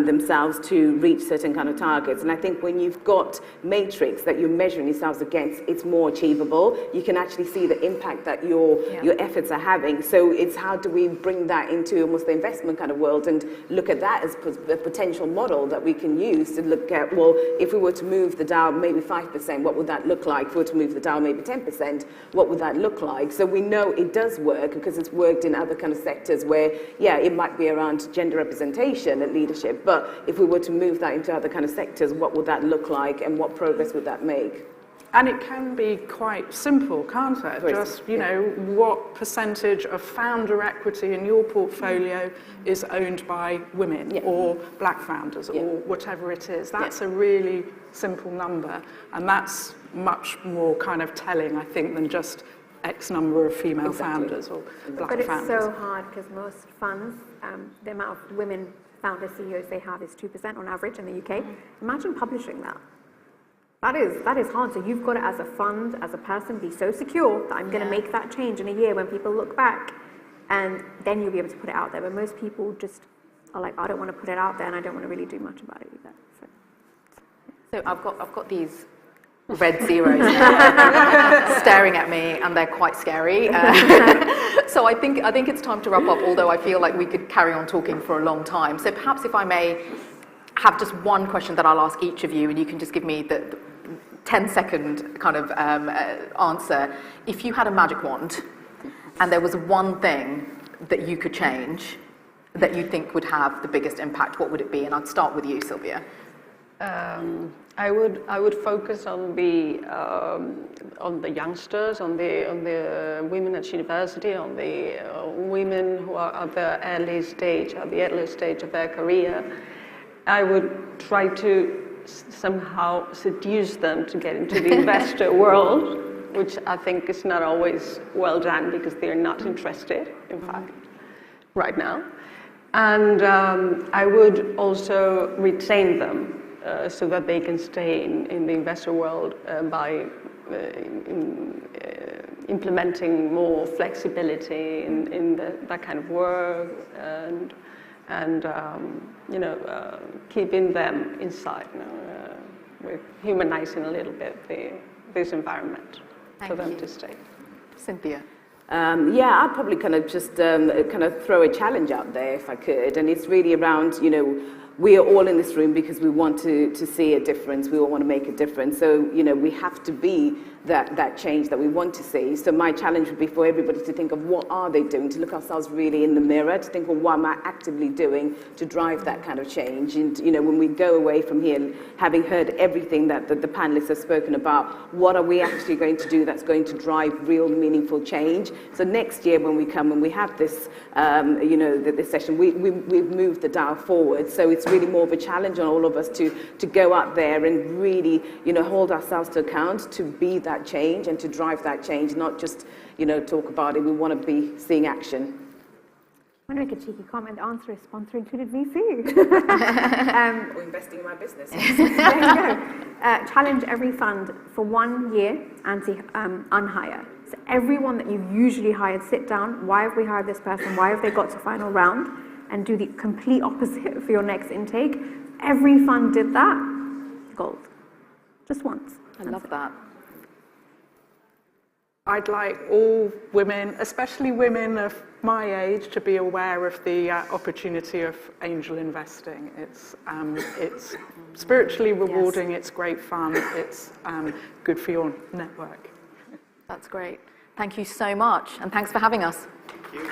themselves to reach certain kind of targets. And I think when you've got matrix that you're measuring yourselves against, it's more achievable. You can actually see the impact that your efforts are having. So it's how do we bring that into almost the investment kind of world and look at that as a potential model that we can use to look at, well, if we were to move the Dow maybe 5%, what would that look like? If we were to move the Dow maybe 10%, what would that look like? So we know it does work because it's worked in other kind of sectors where, it might be around gender representation and leadership, but if we were to move that into other kind of sectors, what would that look like and what progress would that make? And it can be quite simple, can't it? Just, what percentage of founder equity in your portfolio is owned by women or black founders or whatever it is. That's a really simple number. And that's much more kind of telling, I think, than just X number of female founders or black founders. But it's so hard because most funds, the amount of women founder CEOs they have is 2% on average in the UK. Imagine publishing that. That is hard. So you've got to, as a fund, as a person, be so secure that I'm going to make that change in a year when people look back, and then you'll be able to put it out there. But most people just are like, I don't want to put it out there, and I don't want to really do much about it either. So I've got these red zeros staring at me, and they're quite scary. So I think it's time to wrap up. Although I feel like we could carry on talking for a long time. So perhaps if I may have just one question that I'll ask each of you, and you can just give me the 10-second kind of answer. If you had a magic wand and there was one thing that you could change that you think would have the biggest impact, what would it be? And I'd start with you, Sylvia. I would focus on the youngsters, on the women at university, on the women who are at the early stage of their career. I would try to somehow seduce them to get into the investor world, which I think is not always well done because they're not interested, in fact, right now. And I would also retain them so that they can stay in the investor world by implementing more flexibility in that kind of work and keeping them inside, with humanizing a little bit this environment for them to stay. Cynthia. I'd probably kind of just kind of throw a challenge out there if I could, and it's really around, we are all in this room because we want to see a difference. We all want to make a difference. So, we have to be that change that we want to see. So my challenge would be for everybody to think of what are they doing, to look ourselves really in the mirror, to think, well, what am I actively doing to drive that kind of change? And, when we go away from here, having heard everything that the panelists have spoken about, what are we actually going to do that's going to drive real meaningful change? So next year when we come and we have this, this session, we've moved the dial forward. So it's really more of a challenge on all of us to go out there and really, hold ourselves to account, to be that change and to drive that change, not just, talk about it. We want to be seeing action. I want to make a cheeky comment. The answer is sponsor included VC. Or investing in my business. There you go. Challenge every fund for 1 year and unhire. So everyone that you've usually hired, sit down. Why have we hired this person? Why have they got to final round? And do the complete opposite for your next intake. Every fund did that. Gold. Just once. I love that. I'd like all women, especially women of my age, to be aware of the opportunity of angel investing. It's spiritually rewarding, it's great fun, it's good for your network. That's great. Thank you so much, and thanks for having us. Thank you.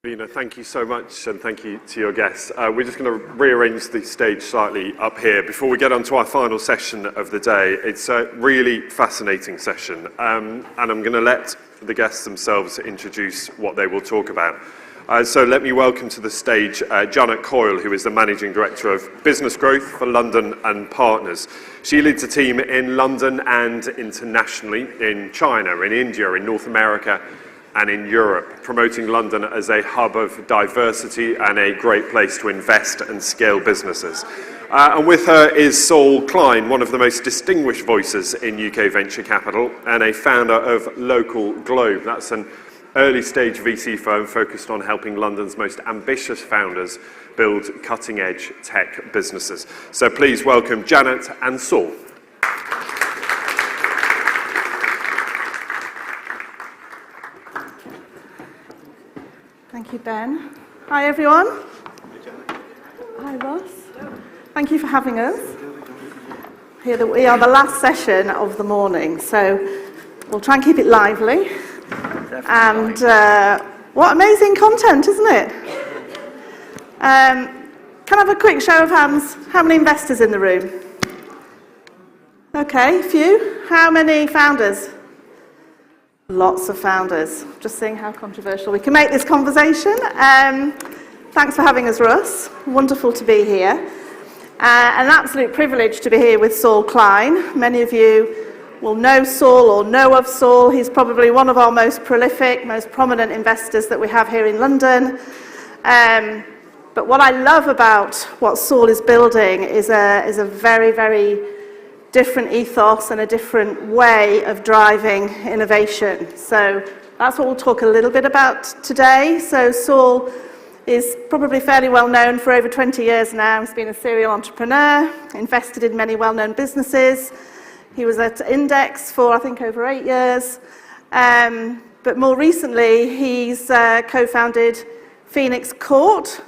Vina, thank you so much, and thank you to your guests. We're just going to rearrange the stage slightly up here before we get on to our final session of the day. It's a really fascinating session, and I'm going to let the guests themselves introduce what they will talk about. So let me welcome to the stage Janet Coyle, who is the Managing Director of Business Growth for London and Partners. She leads a team in London and internationally, in China, in India, in North America, and in Europe, promoting London as a hub of diversity and a great place to invest and scale businesses. And with her is Saul Klein, one of the most distinguished voices in UK venture capital and a founder of Local Globe. That's an early-stage VC firm focused on helping London's most ambitious founders build cutting-edge tech businesses. So please welcome Janet and Saul. Thank you, Ben. Hi, everyone. Hi, Ross. Thank you for having us. Here that we are the last session of the morning, so we'll try and keep it lively. And what amazing content, isn't it? Can I have a quick show of hands? How many investors in the room? Okay, a few. How many founders? Lots of founders. Just seeing how controversial we can make this conversation. Thanks for having us, Russ. Wonderful to be here. An absolute privilege to be here with Saul Klein. Many of you will know Saul or know of Saul. He's probably one of our most prolific, most prominent investors that we have here in London. But what I love about what Saul is building is a very, very different ethos and a different way of driving innovation. So that's what we'll talk a little bit about today. So Saul is probably fairly well known for over 20 years now. He's been a serial entrepreneur, invested in many well-known businesses. He was at Index for, I think, over 8 years. But more recently, he's co-founded Phoenix Court.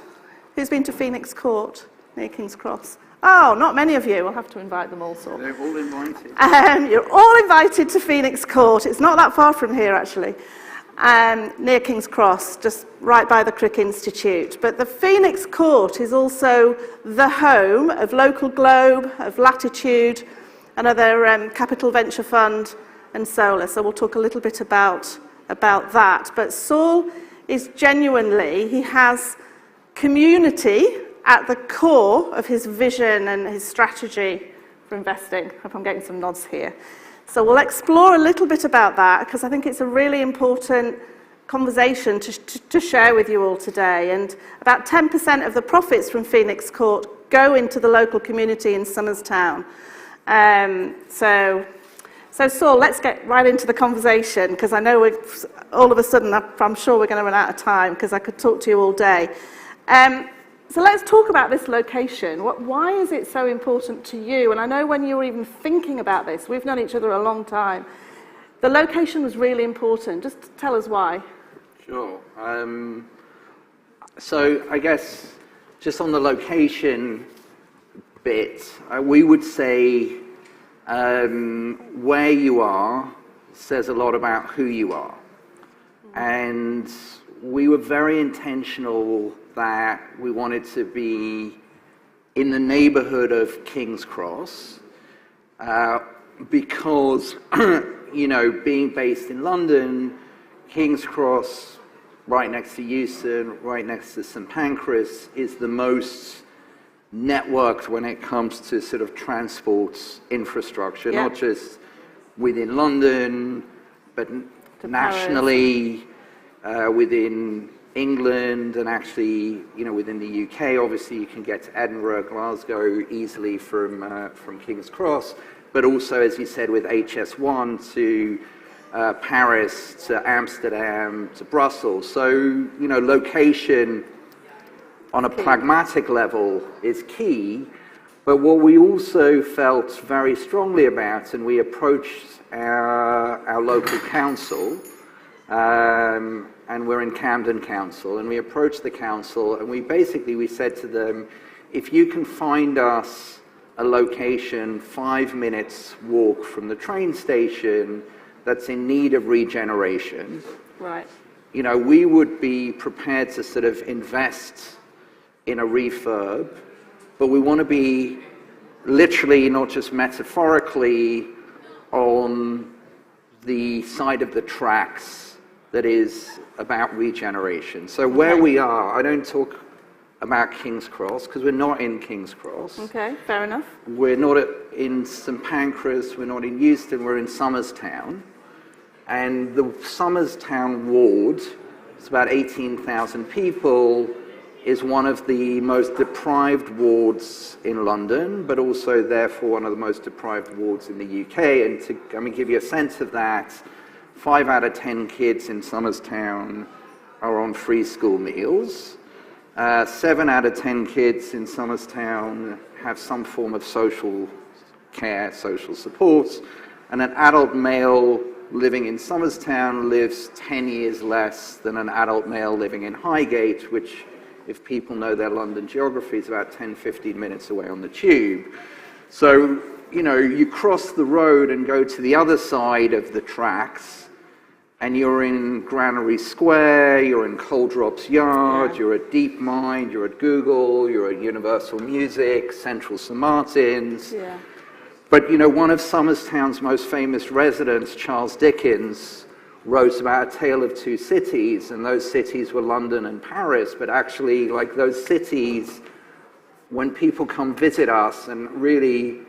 Who's been to Phoenix Court near King's Cross? Oh, not many of you. We'll have to invite them all. So. They're all invited. You're all invited to Phoenix Court. It's not that far from here, actually. Near King's Cross, just right by the Crick Institute. But the Phoenix Court is also the home of Local Globe, of Latitude, another capital venture fund, and Solar. So we'll talk a little bit about that. But Saul is genuinely, he has community at the core of his vision and his strategy for investing. I hope I'm getting some nods here. So we'll explore a little bit about that because I think it's a really important conversation to share with you all today. And about 10% of the profits from Phoenix Court go into the local community in Somers Town. So Saul, let's get right into the conversation because I know all of a sudden I'm sure we're going to run out of time because I could talk to you all day. So let's talk about this location. Why is it so important to you? And I know when you were even thinking about this, we've known each other a long time, the location was really important. Just tell us why. Sure. So I guess just on the location bit, we would say where you are says a lot about who you are. And we were very intentional that we wanted to be in the neighborhood of King's Cross because, you know, being based in London, King's Cross, right next to Euston, right next to St Pancras, is the most networked when it comes to sort of transport infrastructure, not just within London, but nationally, within England, and actually, you know, within the UK. Obviously, you can get to Edinburgh, Glasgow easily from King's Cross, but also, as you said, with HS1 to Paris, to Amsterdam, to Brussels. So, you know, location on a pragmatic level is key, but what we also felt very strongly about, and we approached our local council, and we're in Camden Council, and we approached the council, and we said to them, if you can find us a location 5 minutes walk from the train station that's in need of regeneration, right, you know, we would be prepared to sort of invest in a refurb, but we want to be literally, not just metaphorically, on the side of the tracks that is about regeneration. So where we are, I don't talk about King's Cross because we're not in King's Cross. Okay, fair enough. We're not in St Pancras, we're not in Euston, we're in Somerstown. And the Somerstown ward, it's about 18,000 people, is one of the most deprived wards in London, but also therefore one of the most deprived wards in the UK. And to give you a sense of that, 5 out of 10 kids in Somerstown are on free school meals. 7 out of 10 kids in Somerstown have some form of social care, social support, and an adult male living in Somerstown lives 10 years less than an adult male living in Highgate, which, if people know their London geography, is about 10, 15 minutes away on the tube. So, you cross the road and go to the other side of the tracks, and you're in Granary Square, you're in Coldrops Yard, you're at DeepMind, you're at Google, you're at Universal Music, Central St Martin's. Yeah. But, one of Somerstown's most famous residents, Charles Dickens, wrote about a tale of two cities, and those cities were London and Paris, but actually, like those cities, when people come visit us, and really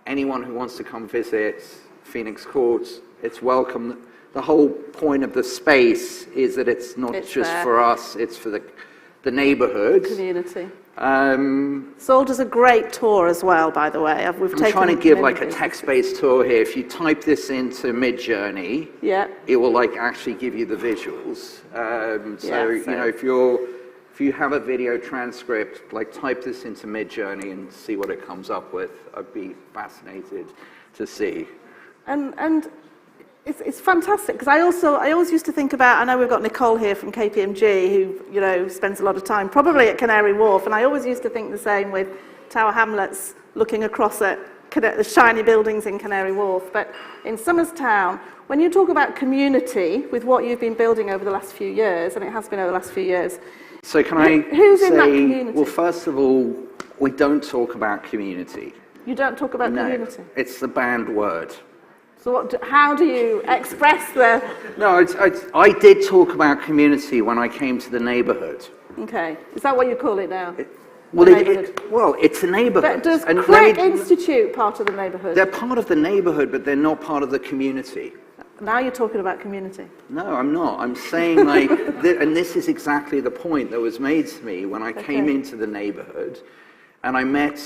anyone who wants to come visit Phoenix Court, it's welcome. The whole point of the space is that it's not just for us, it's for the neighbourhood. Community. Seoul does a great tour as well, by the way. I'm trying to give like a text-based tour here. If you type this into Midjourney, it will actually give you the visuals. If you have a video transcript, type this into Midjourney and see what it comes up with. I'd be fascinated to see. And it's fantastic because I always used to think about, I know we've got Nicole here from KPMG who spends a lot of time probably at Canary Wharf, and I always used to think the same with Tower Hamlets looking across at the shiny buildings in Canary Wharf. But in Somerstown, when you talk about community with what you've been building over the last few years, and it has been over the last few years, so can I who's say, in that community? Well, first of all, we don't talk about community. You don't talk about community? It's the banned word. So how do you express the... No, I did talk about community when I came to the neighbourhood. Okay. Is that what you call it now? It's a neighbourhood. Does Crick Institute part of the neighbourhood? They're part of the neighbourhood, but they're not part of the community. Now you're talking about community. No, I'm not. I'm saying and this is exactly the point that was made to me when I came into the neighbourhood and I met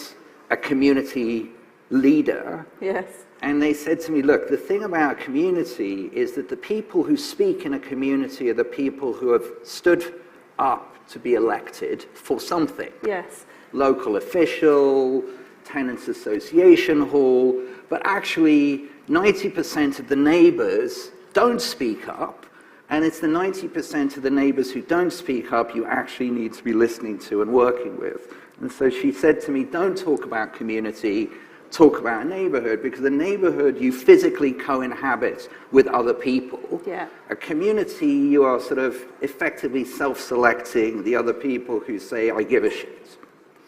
a community leader. Yes. And they said to me, look, the thing about community is that the people who speak in a community are the people who have stood up to be elected for something. Yes. Local official, tenants association hall, but actually 90% of the neighbours don't speak up, and it's the 90% of the neighbours who don't speak up you actually need to be listening to and working with. And so she said to me, don't talk about community, talk about a neighbourhood, because the neighbourhood you physically co-inhabit with other people. Yeah. A community, you are sort of effectively self-selecting the other people who say, I give a shit.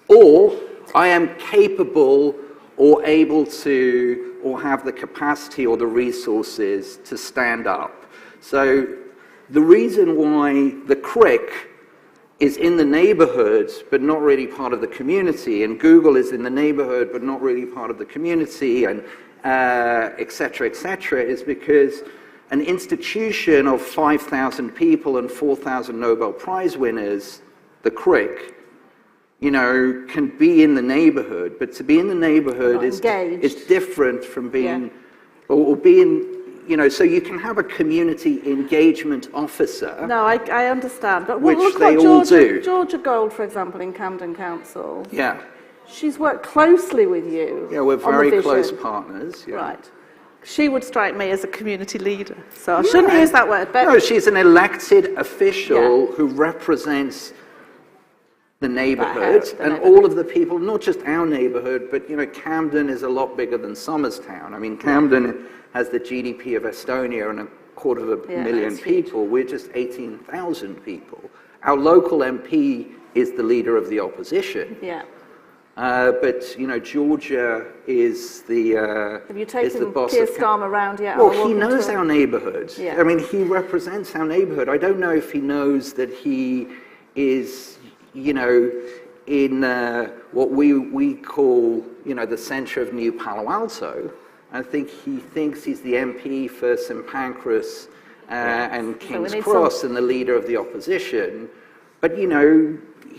Or, I am capable or able to, or have the capacity or the resources to stand up. So, the reason why the Crick is in the neighbourhood but not really part of the community, and Google is in the neighbourhood but not really part of the community, and et cetera, is because an institution of 5,000 people and 4,000 Nobel Prize winners, the Crick, can be in the neighbourhood, but to be in the neighbourhood is different from being, or being, so you can have a community engagement officer. No, I understand. But which look they what all do. Georgia Gold, for example, in Camden Council. Yeah. She's worked closely with you. Yeah, we're very close partners. Yeah. Right. She would strike me as a community leader, so I shouldn't use that word. But no, she's an elected official who represents the neighbourhood and all of the people, not just our neighbourhood, but Camden is a lot bigger than Somerstown. I mean, Camden has the GDP of Estonia and 250,000 people. We're just 18,000 people. Our local MP is the leader of the opposition. Yeah. But Georgia is the Have you is taken the boss Keir of Starmer around yet? Well, he knows our neighbourhood. Yeah. I mean, he represents our neighbourhood. I don't know if he knows that he is, in what we call, the centre of New Palo Alto. I think he thinks he's the MP for St Pancras and King's Cross and the leader of the opposition. But,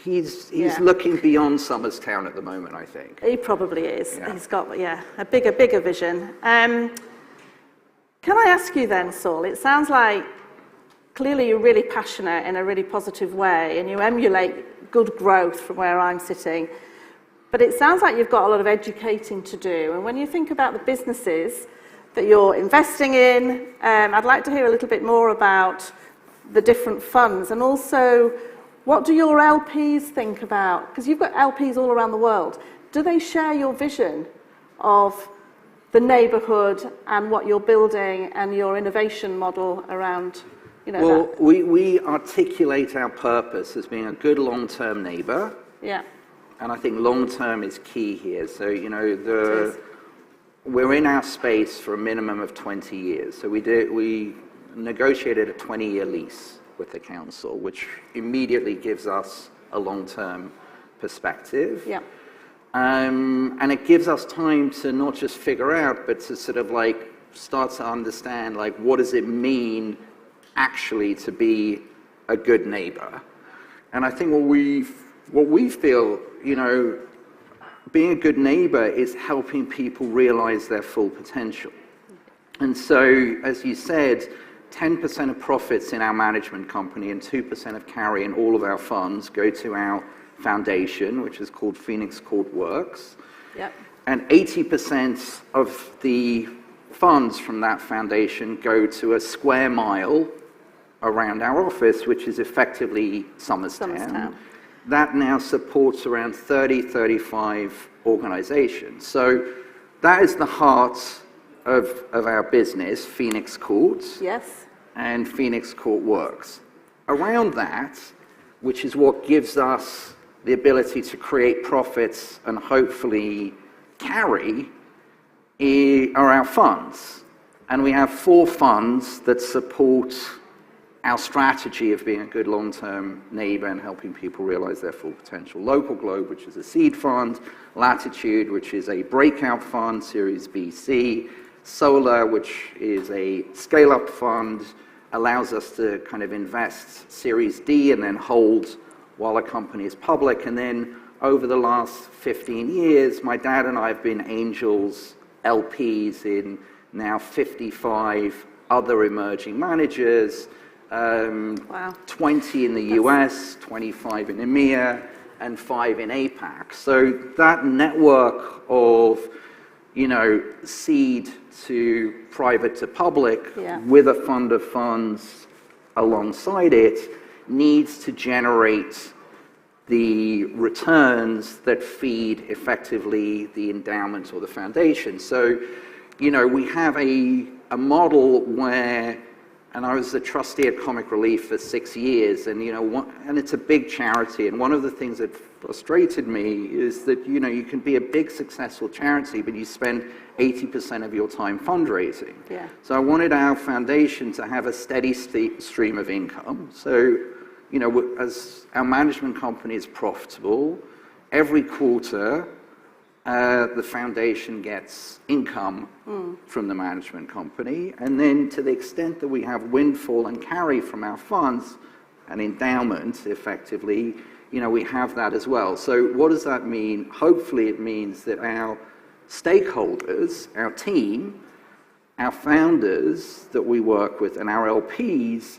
he's looking beyond Somerstown at the moment, I think. He probably is. Yeah. He's got, a bigger vision. Can I ask you then, Saul, it sounds like clearly you're really passionate in a really positive way and you emulate good growth from where I'm sitting. But it sounds like you've got a lot of educating to do. And when you think about the businesses that you're investing in, I'd like to hear a little bit more about the different funds and also what do your LPs think about? Because you've got LPs all around the world. Do they share your vision of the neighbourhood and what you're building and your innovation model around, Well, that? we articulate our purpose as being a good long-term neighbour. Yeah. And I think long-term is key here. So, we're in our space for a minimum of 20 years. So we negotiated a 20-year lease with the council, which immediately gives us a long-term perspective. Yeah. And it gives us time to not just figure out, but to sort of start to understand, what does it mean actually to be a good neighbor? And I think what we feel, being a good neighbor is helping people realize their full potential. And so, as you said, 10% of profits in our management company and 2% of carry in all of our funds go to our foundation, which is called Phoenix Court Works. Yep. And 80% of the funds from that foundation go to a square mile around our office, which is effectively Somerstown. That now supports around 35 organizations. So that is the heart of our business, Phoenix Courts. Yes. And Phoenix Court Works. Around that, which is what gives us the ability to create profits and hopefully carry, are our funds. And we have 4 funds that support our strategy of being a good long-term neighbor and helping people realize their full potential. Local Globe, which is a seed fund. Latitude, which is a breakout fund, Series BC. Solar, which is a scale-up fund, allows us to kind of invest Series D and then hold while a company is public. And then over the last 15 years, my dad and I have been angels, LPs in now 55 other emerging managers, 20 in the US, 25 in EMEA, and 5 in APAC. So that network of, seed to private to public with a fund of funds alongside it needs to generate the returns that feed effectively the endowment or the foundation. So, we have a model where, and I was the trustee at Comic Relief for 6 years, and and it's a big charity. And one of the things that frustrated me is that you can be a big successful charity, but you spend 80% of your time fundraising. Yeah. So I wanted our foundation to have a steady stream of income. So, as our management company is profitable, every quarter the foundation gets income from the management company, and then to the extent that we have windfall and carry from our funds and endowment, effectively, we have that as well. So what does that mean? Hopefully it means that our stakeholders, our team, our founders that we work with, and our LPs,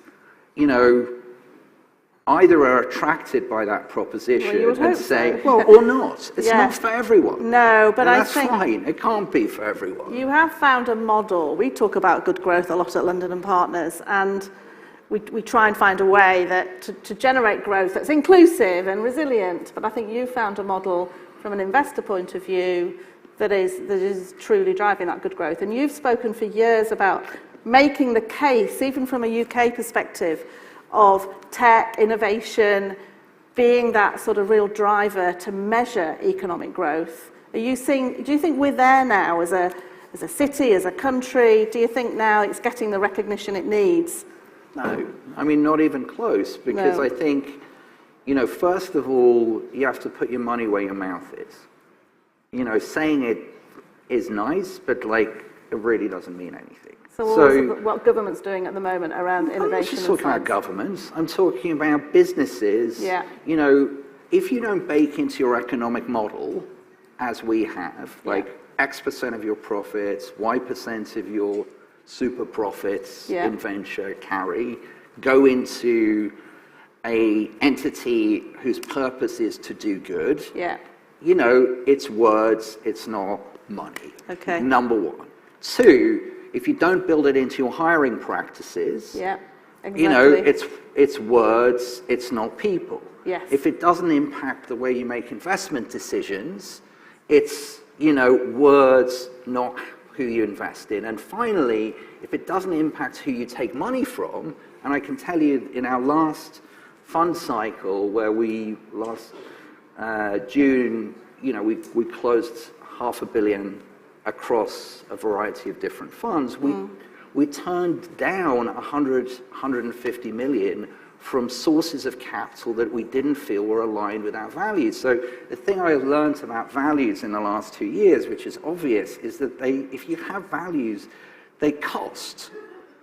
either are attracted by that proposition and say, or not. It's not for everyone. No, but I think think that's fine. It can't be for everyone. You have found a model. We talk about good growth a lot at London and Partners, and we try and find a way that to generate growth that's inclusive and resilient. But I think you found a model from an investor point of view that is truly driving that good growth. And you've spoken for years about making the case, even from a UK perspective, of tech, innovation, being that sort of real driver to measure economic growth. Do you think we're there now as a city, as a country? Do you think now it's getting the recognition it needs? No, I mean, not even close, because I think, first of all, you have to put your money where your mouth is. Saying it is nice, but it really doesn't mean anything. So what government's doing at the moment around innovation? I'm not just talking about governments. I'm talking about businesses. Yeah. If you don't bake into your economic model, as we have, X% of your profits, Y% of your super profits in venture carry, go into a entity whose purpose is to do good. Yeah. It's words, it's not money. Okay. Number one. Two, if you don't build it into your hiring practices, exactly. it's words, it's not people. Yes. If it doesn't impact the way you make investment decisions, it's, words, not who you invest in. And finally, if it doesn't impact who you take money from, and I can tell you in our last fund cycle where last June, we closed $500 million across a variety of different funds. We turned down 150 million from sources of capital that we didn't feel were aligned with our values. So the thing I learned about values in the last 2 years, which is obvious, is that if you have values, they cost.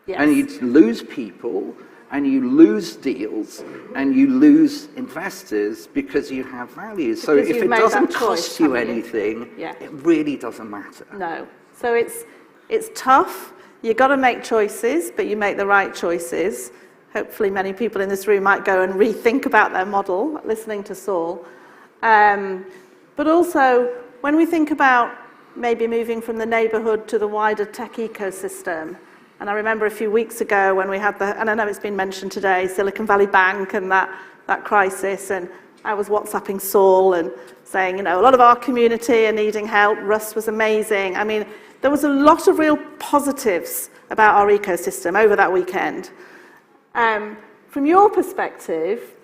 Yes. And you lose people, and you lose deals, and you lose investors because you have values. So if it doesn't cost you anything, it really doesn't matter. No. So it's tough. You've got to make choices, but you make the right choices. Hopefully many people in this room might go and rethink about their model, listening to Saul. But also, when we think about maybe moving from the neighborhood to the wider tech ecosystem, and I remember a few weeks ago when we had and I know it's been mentioned today, Silicon Valley Bank and that crisis, and I was WhatsApping Saul and saying, a lot of our community are needing help. Russ was amazing. I mean, there was a lot of real positives about our ecosystem over that weekend. From your perspective,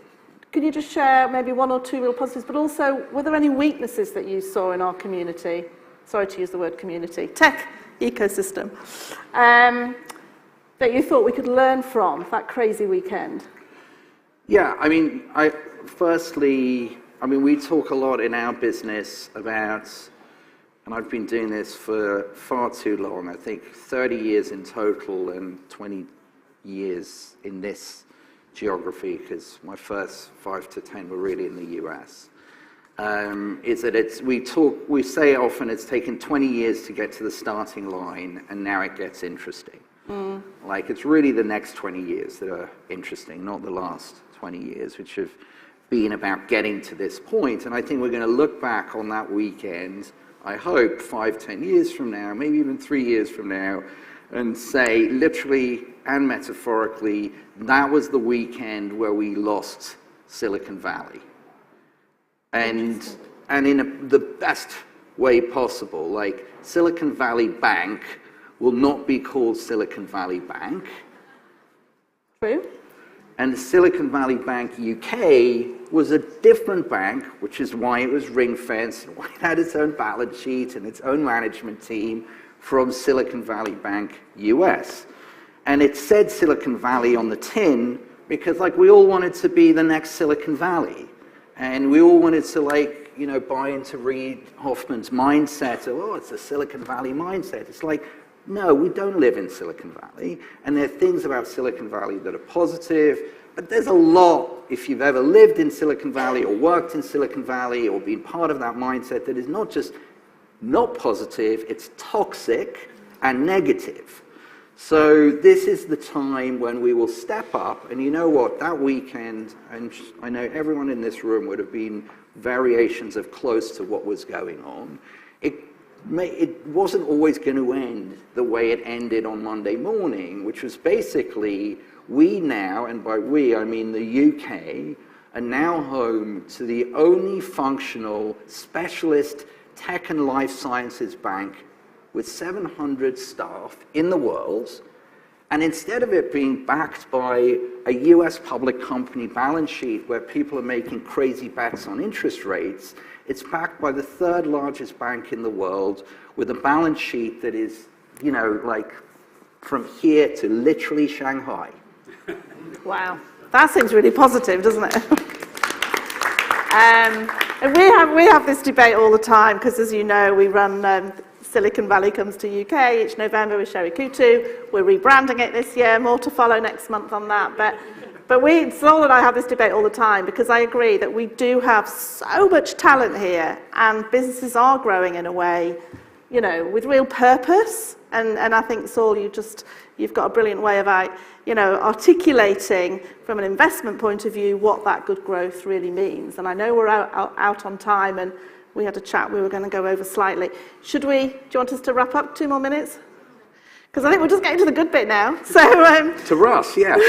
could you just share maybe one or two real positives, but also, were there any weaknesses that you saw in our community? Sorry to use the word community, tech ecosystem, that you thought we could learn from that crazy weekend? Yeah, I mean, we talk a lot in our business about, and I've been doing this for far too long, I think 30 years in total and 20 years in this geography, because my first 5 to 10 were really in the US, is that we say often it's taken 20 years to get to the starting line, and now it gets interesting. It's really the next 20 years that are interesting, not the last 20 years, which have been about getting to this point. And I think we're going to look back on that weekend, I hope, 5, 10 years from now, maybe even 3 years from now, and say, literally and metaphorically, that was the weekend where we lost Silicon Valley. And in the best way possible. Silicon Valley Bank will not be called Silicon Valley Bank. True. And the Silicon Valley Bank UK was a different bank, which is why it was ring-fenced, and why it had its own balance sheet and its own management team, from Silicon Valley Bank US. And it said Silicon Valley on the tin because we all wanted to be the next Silicon Valley. And we all wanted to buy into Reid Hoffman's mindset of, it's a Silicon Valley mindset. It's no, we don't live in Silicon Valley. And there are things about Silicon Valley that are positive, but there's a lot, if you've ever lived in Silicon Valley or worked in Silicon Valley or been part of that mindset, that is not just not positive, it's toxic and negative. So this is the time when we will step up, and you know what, that weekend, and I know everyone in this room would have been variations of close to what was going on. It wasn't always going to end the way it ended on Monday morning, which was basically we now, and by we I mean the UK, are now home to the only functional specialist tech and life sciences bank with 700 staff in the world, And instead of it being backed by a US public company balance sheet where people are making crazy bets on interest rates, it's backed by the third largest bank in the world with a balance sheet that is, you know, like from here to literally Shanghai. Wow, that seems really positive, doesn't it? And we have this debate all the time because, as you know, we run Silicon Valley Comes to UK each November with Sherry Kutu. We're rebranding it this year, more to follow next month on that. But Sol and I have this debate all the time because I agree that we do have so much talent here and businesses are growing in a way, you know, with real purpose. And I think, Saul, you've got a brilliant way of articulating from an investment point of view what that good growth really means. And I know we're out on time and we had a chat we were going to go over slightly. Do you want us to wrap up 2 more minutes? Because I think we're just getting to the good bit now. So to Russ, yes.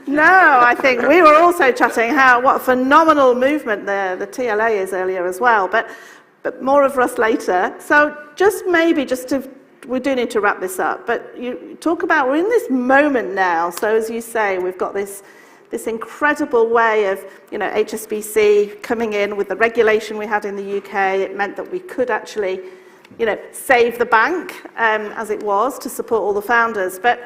No, I think we were also chatting what a phenomenal movement the TLA is earlier as well. But more of Russ later. So we do need to wrap this up. But you talk about we're in this moment now. So as you say, we've got this incredible way of, you know, HSBC coming in with the regulation we had in the UK. It meant that we could actually, you know, save the bank as it was to support all the founders. But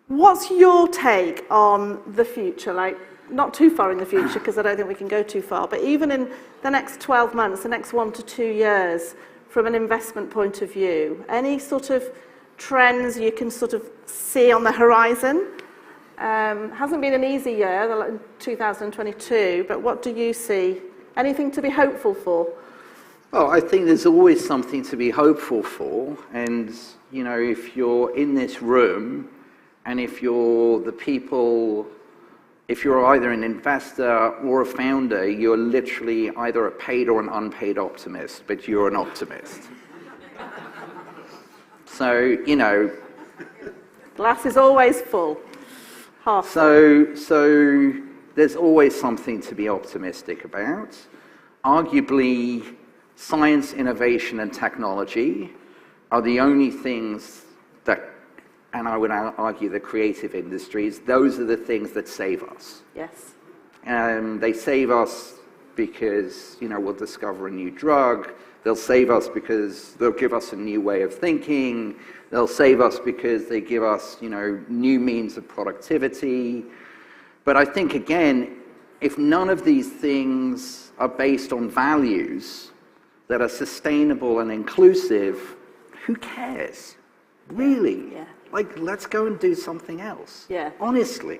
what's your take on the future? Like, not too far in the future, because I don't think we can go too far, but even in the next 12 months, the next 1 to 2 years, from an investment point of view, any sort of trends you can sort of see on the horizon? Hasn't been an easy year, 2022, but what do you see? Anything to be hopeful for? Well, I think there's always something to be hopeful for. And, you know, if you're in this room and if you're either an investor or a founder, you're literally either a paid or an unpaid optimist, but you're an optimist. So, you know. Glass is always full. Half. So there's always something to be optimistic about. Arguably, science, innovation, and technology are the only things that, and I would argue the creative industries, those are the things that save us. Yes. And they save us because, you know, we'll discover a new drug. They'll save us because they'll give us a new way of thinking. They'll save us because they give us, you know, new means of productivity. But I think, again, if none of these things are based on values that are sustainable and inclusive, who cares? Really? Yeah. Like, let's go and do something else. Yeah. Honestly.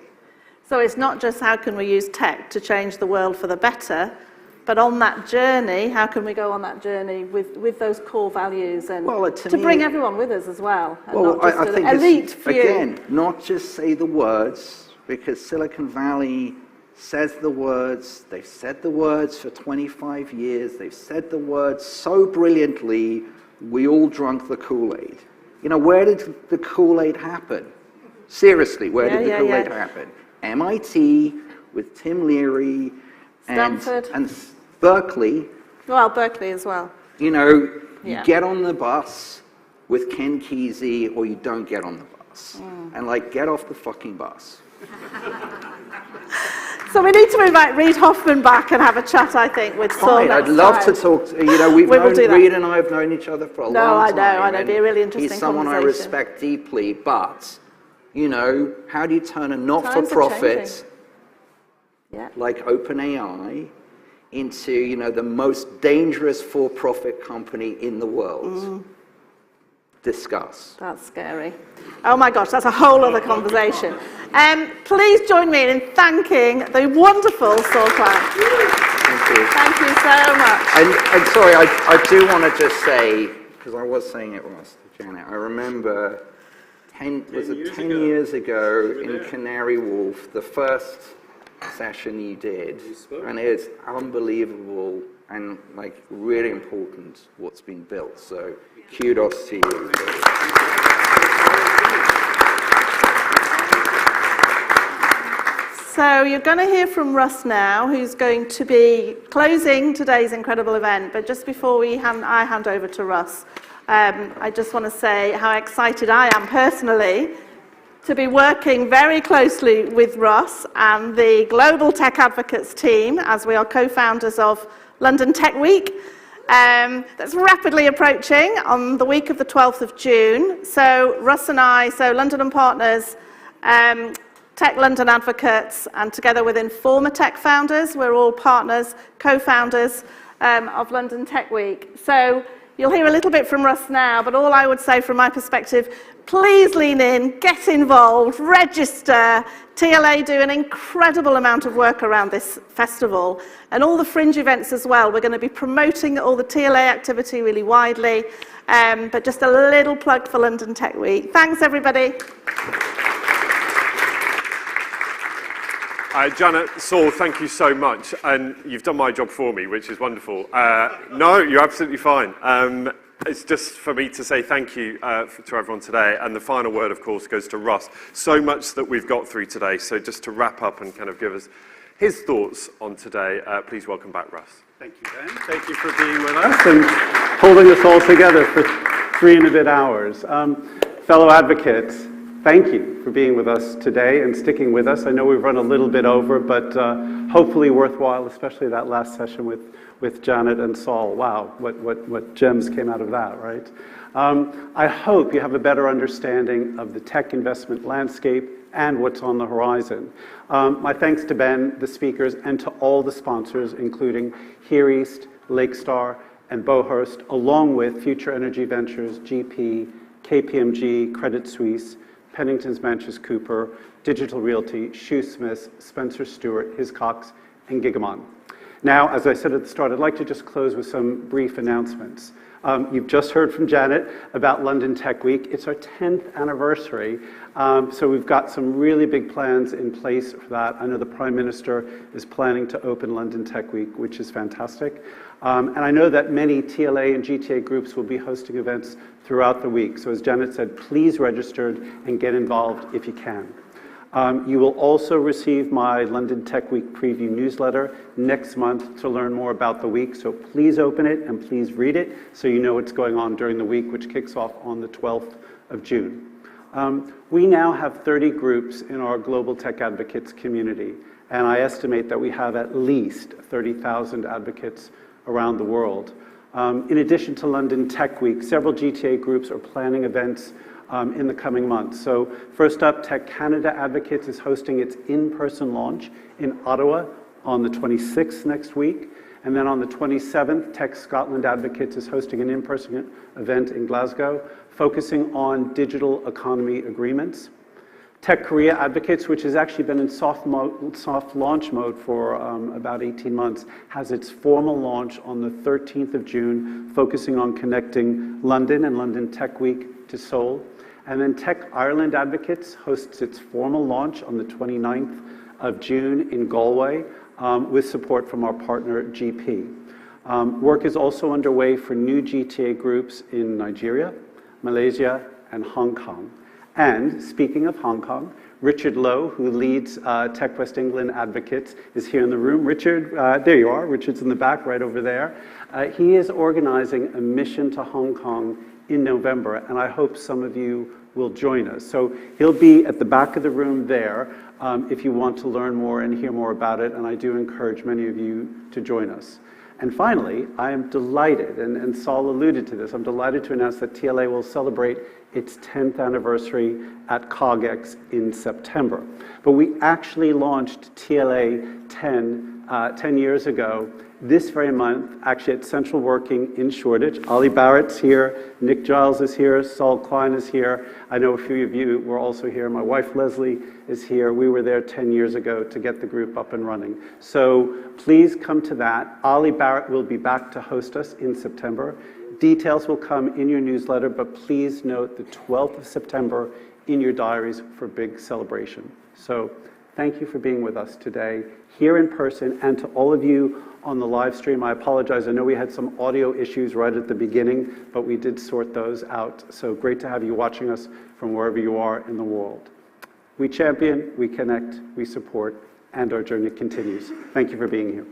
So it's not just how can we use tech to change the world for the better, but on that journey, how can we go on that journey with those core values and to bring everyone with us as well? And well, not just I think elite few. Again, not just say the words, because Silicon Valley says the words. They've said the words for 25 years. They've said the words so brilliantly, we all drunk the Kool-Aid. You know, where did the Kool-Aid happen? Seriously, where did the Kool-Aid happen? MIT with Tim Leary Stanford. and Berkeley. Well, Berkeley as well. You know, you get on the bus with Ken Kesey or you don't get on the bus. And like, get off the fucking bus. So we need to invite Reid Hoffman back and have a chat, I think, with Saul next I'd love time. to talk to, you know, Reid and I have known each other for a long time. I know, it'd be a really interesting He's someone I respect deeply, but, you know, how do you turn a not-for-profit like OpenAI into, you know, the most dangerous for-profit company in the world? Discuss. That's scary. Oh my gosh, that's a whole other conversation. Please join me in thanking the wonderful Saul Clamp. Thank you. Thank you so much. And sorry, I do want to just say, because I was saying it once to Janet, I remember 10 years ago in Canary Wharf, the first session you did, and it's unbelievable and like really important what's been built. So kudos to you. So you're going to hear from Russ now, who's going to be closing today's incredible event. But just before I hand over to Russ, I just want to say how excited I am personally to be working very closely with Russ and the Global Tech Advocates team, as we are co-founders of London Tech Week. That's rapidly approaching on the week of the 12th of June. So Russ and I, so London and Partners, Tech London Advocates, and together with Informa Tech Founders, we're all partners, co-founders of London Tech Week. So you'll hear a little bit from Russ now, but all I would say from my perspective, please lean in, get involved, register. TLA do an incredible amount of work around this festival, and all the fringe events as well. We're going to be promoting all the TLA activity really widely, but just a little plug for London Tech Week. Thanks, everybody. Janet, Saul, thank you so much. And you've done my job for me, which is wonderful. No, you're absolutely fine. It's just for me to say thank you to everyone today. And the final word, of course, goes to Russ. So much that we've got through today. So just to wrap up and kind of give us his thoughts on today, please welcome back Russ. Thank you, Ben. Thank you for being with us and holding us all together for 3 and a bit hours. Fellow advocates, thank you for being with us today and sticking with us. I know we've run a little bit over, but hopefully worthwhile, especially that last session with Janet and Saul. Wow, what gems came out of that, right? I hope you have a better understanding of the tech investment landscape and what's on the horizon. My thanks to Ben, the speakers, and to all the sponsors, including Here East, Lakestar, and Bohurst, along with Future Energy Ventures, GP, KPMG, Credit Suisse, Pennington's Manchester Cooper, Digital Realty, Shoesmiths, Spencer Stewart, Hiscox, and Gigamon. Now, as I said at the start, I'd like to just close with some brief announcements. You've just heard from Janet about London Tech Week. It's our 10th anniversary, so we've got some really big plans in place for that. I know the Prime Minister is planning to open London Tech Week, which is fantastic. And I know that many TLA and GTA groups will be hosting events throughout the week. So as Janet said, please register and get involved if you can. You will also receive my London Tech Week preview newsletter next month to learn more about the week. So please open it and please read it so you know what's going on during the week, which kicks off on the 12th of June. We now have 30 groups in our Global Tech Advocates community, and I estimate that we have at least 30,000 advocates around the world. In addition to London Tech Week, several GTA groups are planning events in the coming months. So first up, Tech Canada Advocates is hosting its in-person launch in Ottawa on the 26th next week. And then on the 27th, Tech Scotland Advocates is hosting an in-person event in Glasgow, focusing on digital economy agreements. Tech Korea Advocates, which has actually been in soft launch mode for about 18 months, has its formal launch on the 13th of June, focusing on connecting London and London Tech Week to Seoul. And then Tech Ireland Advocates hosts its formal launch on the 29th of June in Galway, with support from our partner GP. Work is also underway for new GTA groups in Nigeria, Malaysia, and Hong Kong. And speaking of Hong Kong, Richard Lowe, who leads Tech West England Advocates, is here in the room. Richard, there you are. Richard's in the back right over there. He is organizing a mission to Hong Kong in November, and I hope some of you will join us. So he'll be at the back of the room there if you want to learn more and hear more about it, and I do encourage many of you to join us. And finally, I am delighted, and Saul alluded to this, I'm delighted to announce that TLA will celebrate its 10th anniversary at COGEX in September. But we actually launched TLA 10 years ago, this very month, actually at Central Working in Shoreditch. Ollie Barrett's here, Nick Giles is here, Saul Klein is here. I know a few of you were also here. My wife Leslie is here. We were there 10 years ago to get the group up and running. So please come to that. Ollie Barrett will be back to host us in September. Details will come in your newsletter, but please note the 12th of September in your diaries for big celebration. So thank you for being with us today, here in person, and to all of you on the live stream. I apologize. I know we had some audio issues right at the beginning, but we did sort those out. So great to have you watching us from wherever you are in the world. We champion, we connect, we support, and our journey continues. Thank you for being here.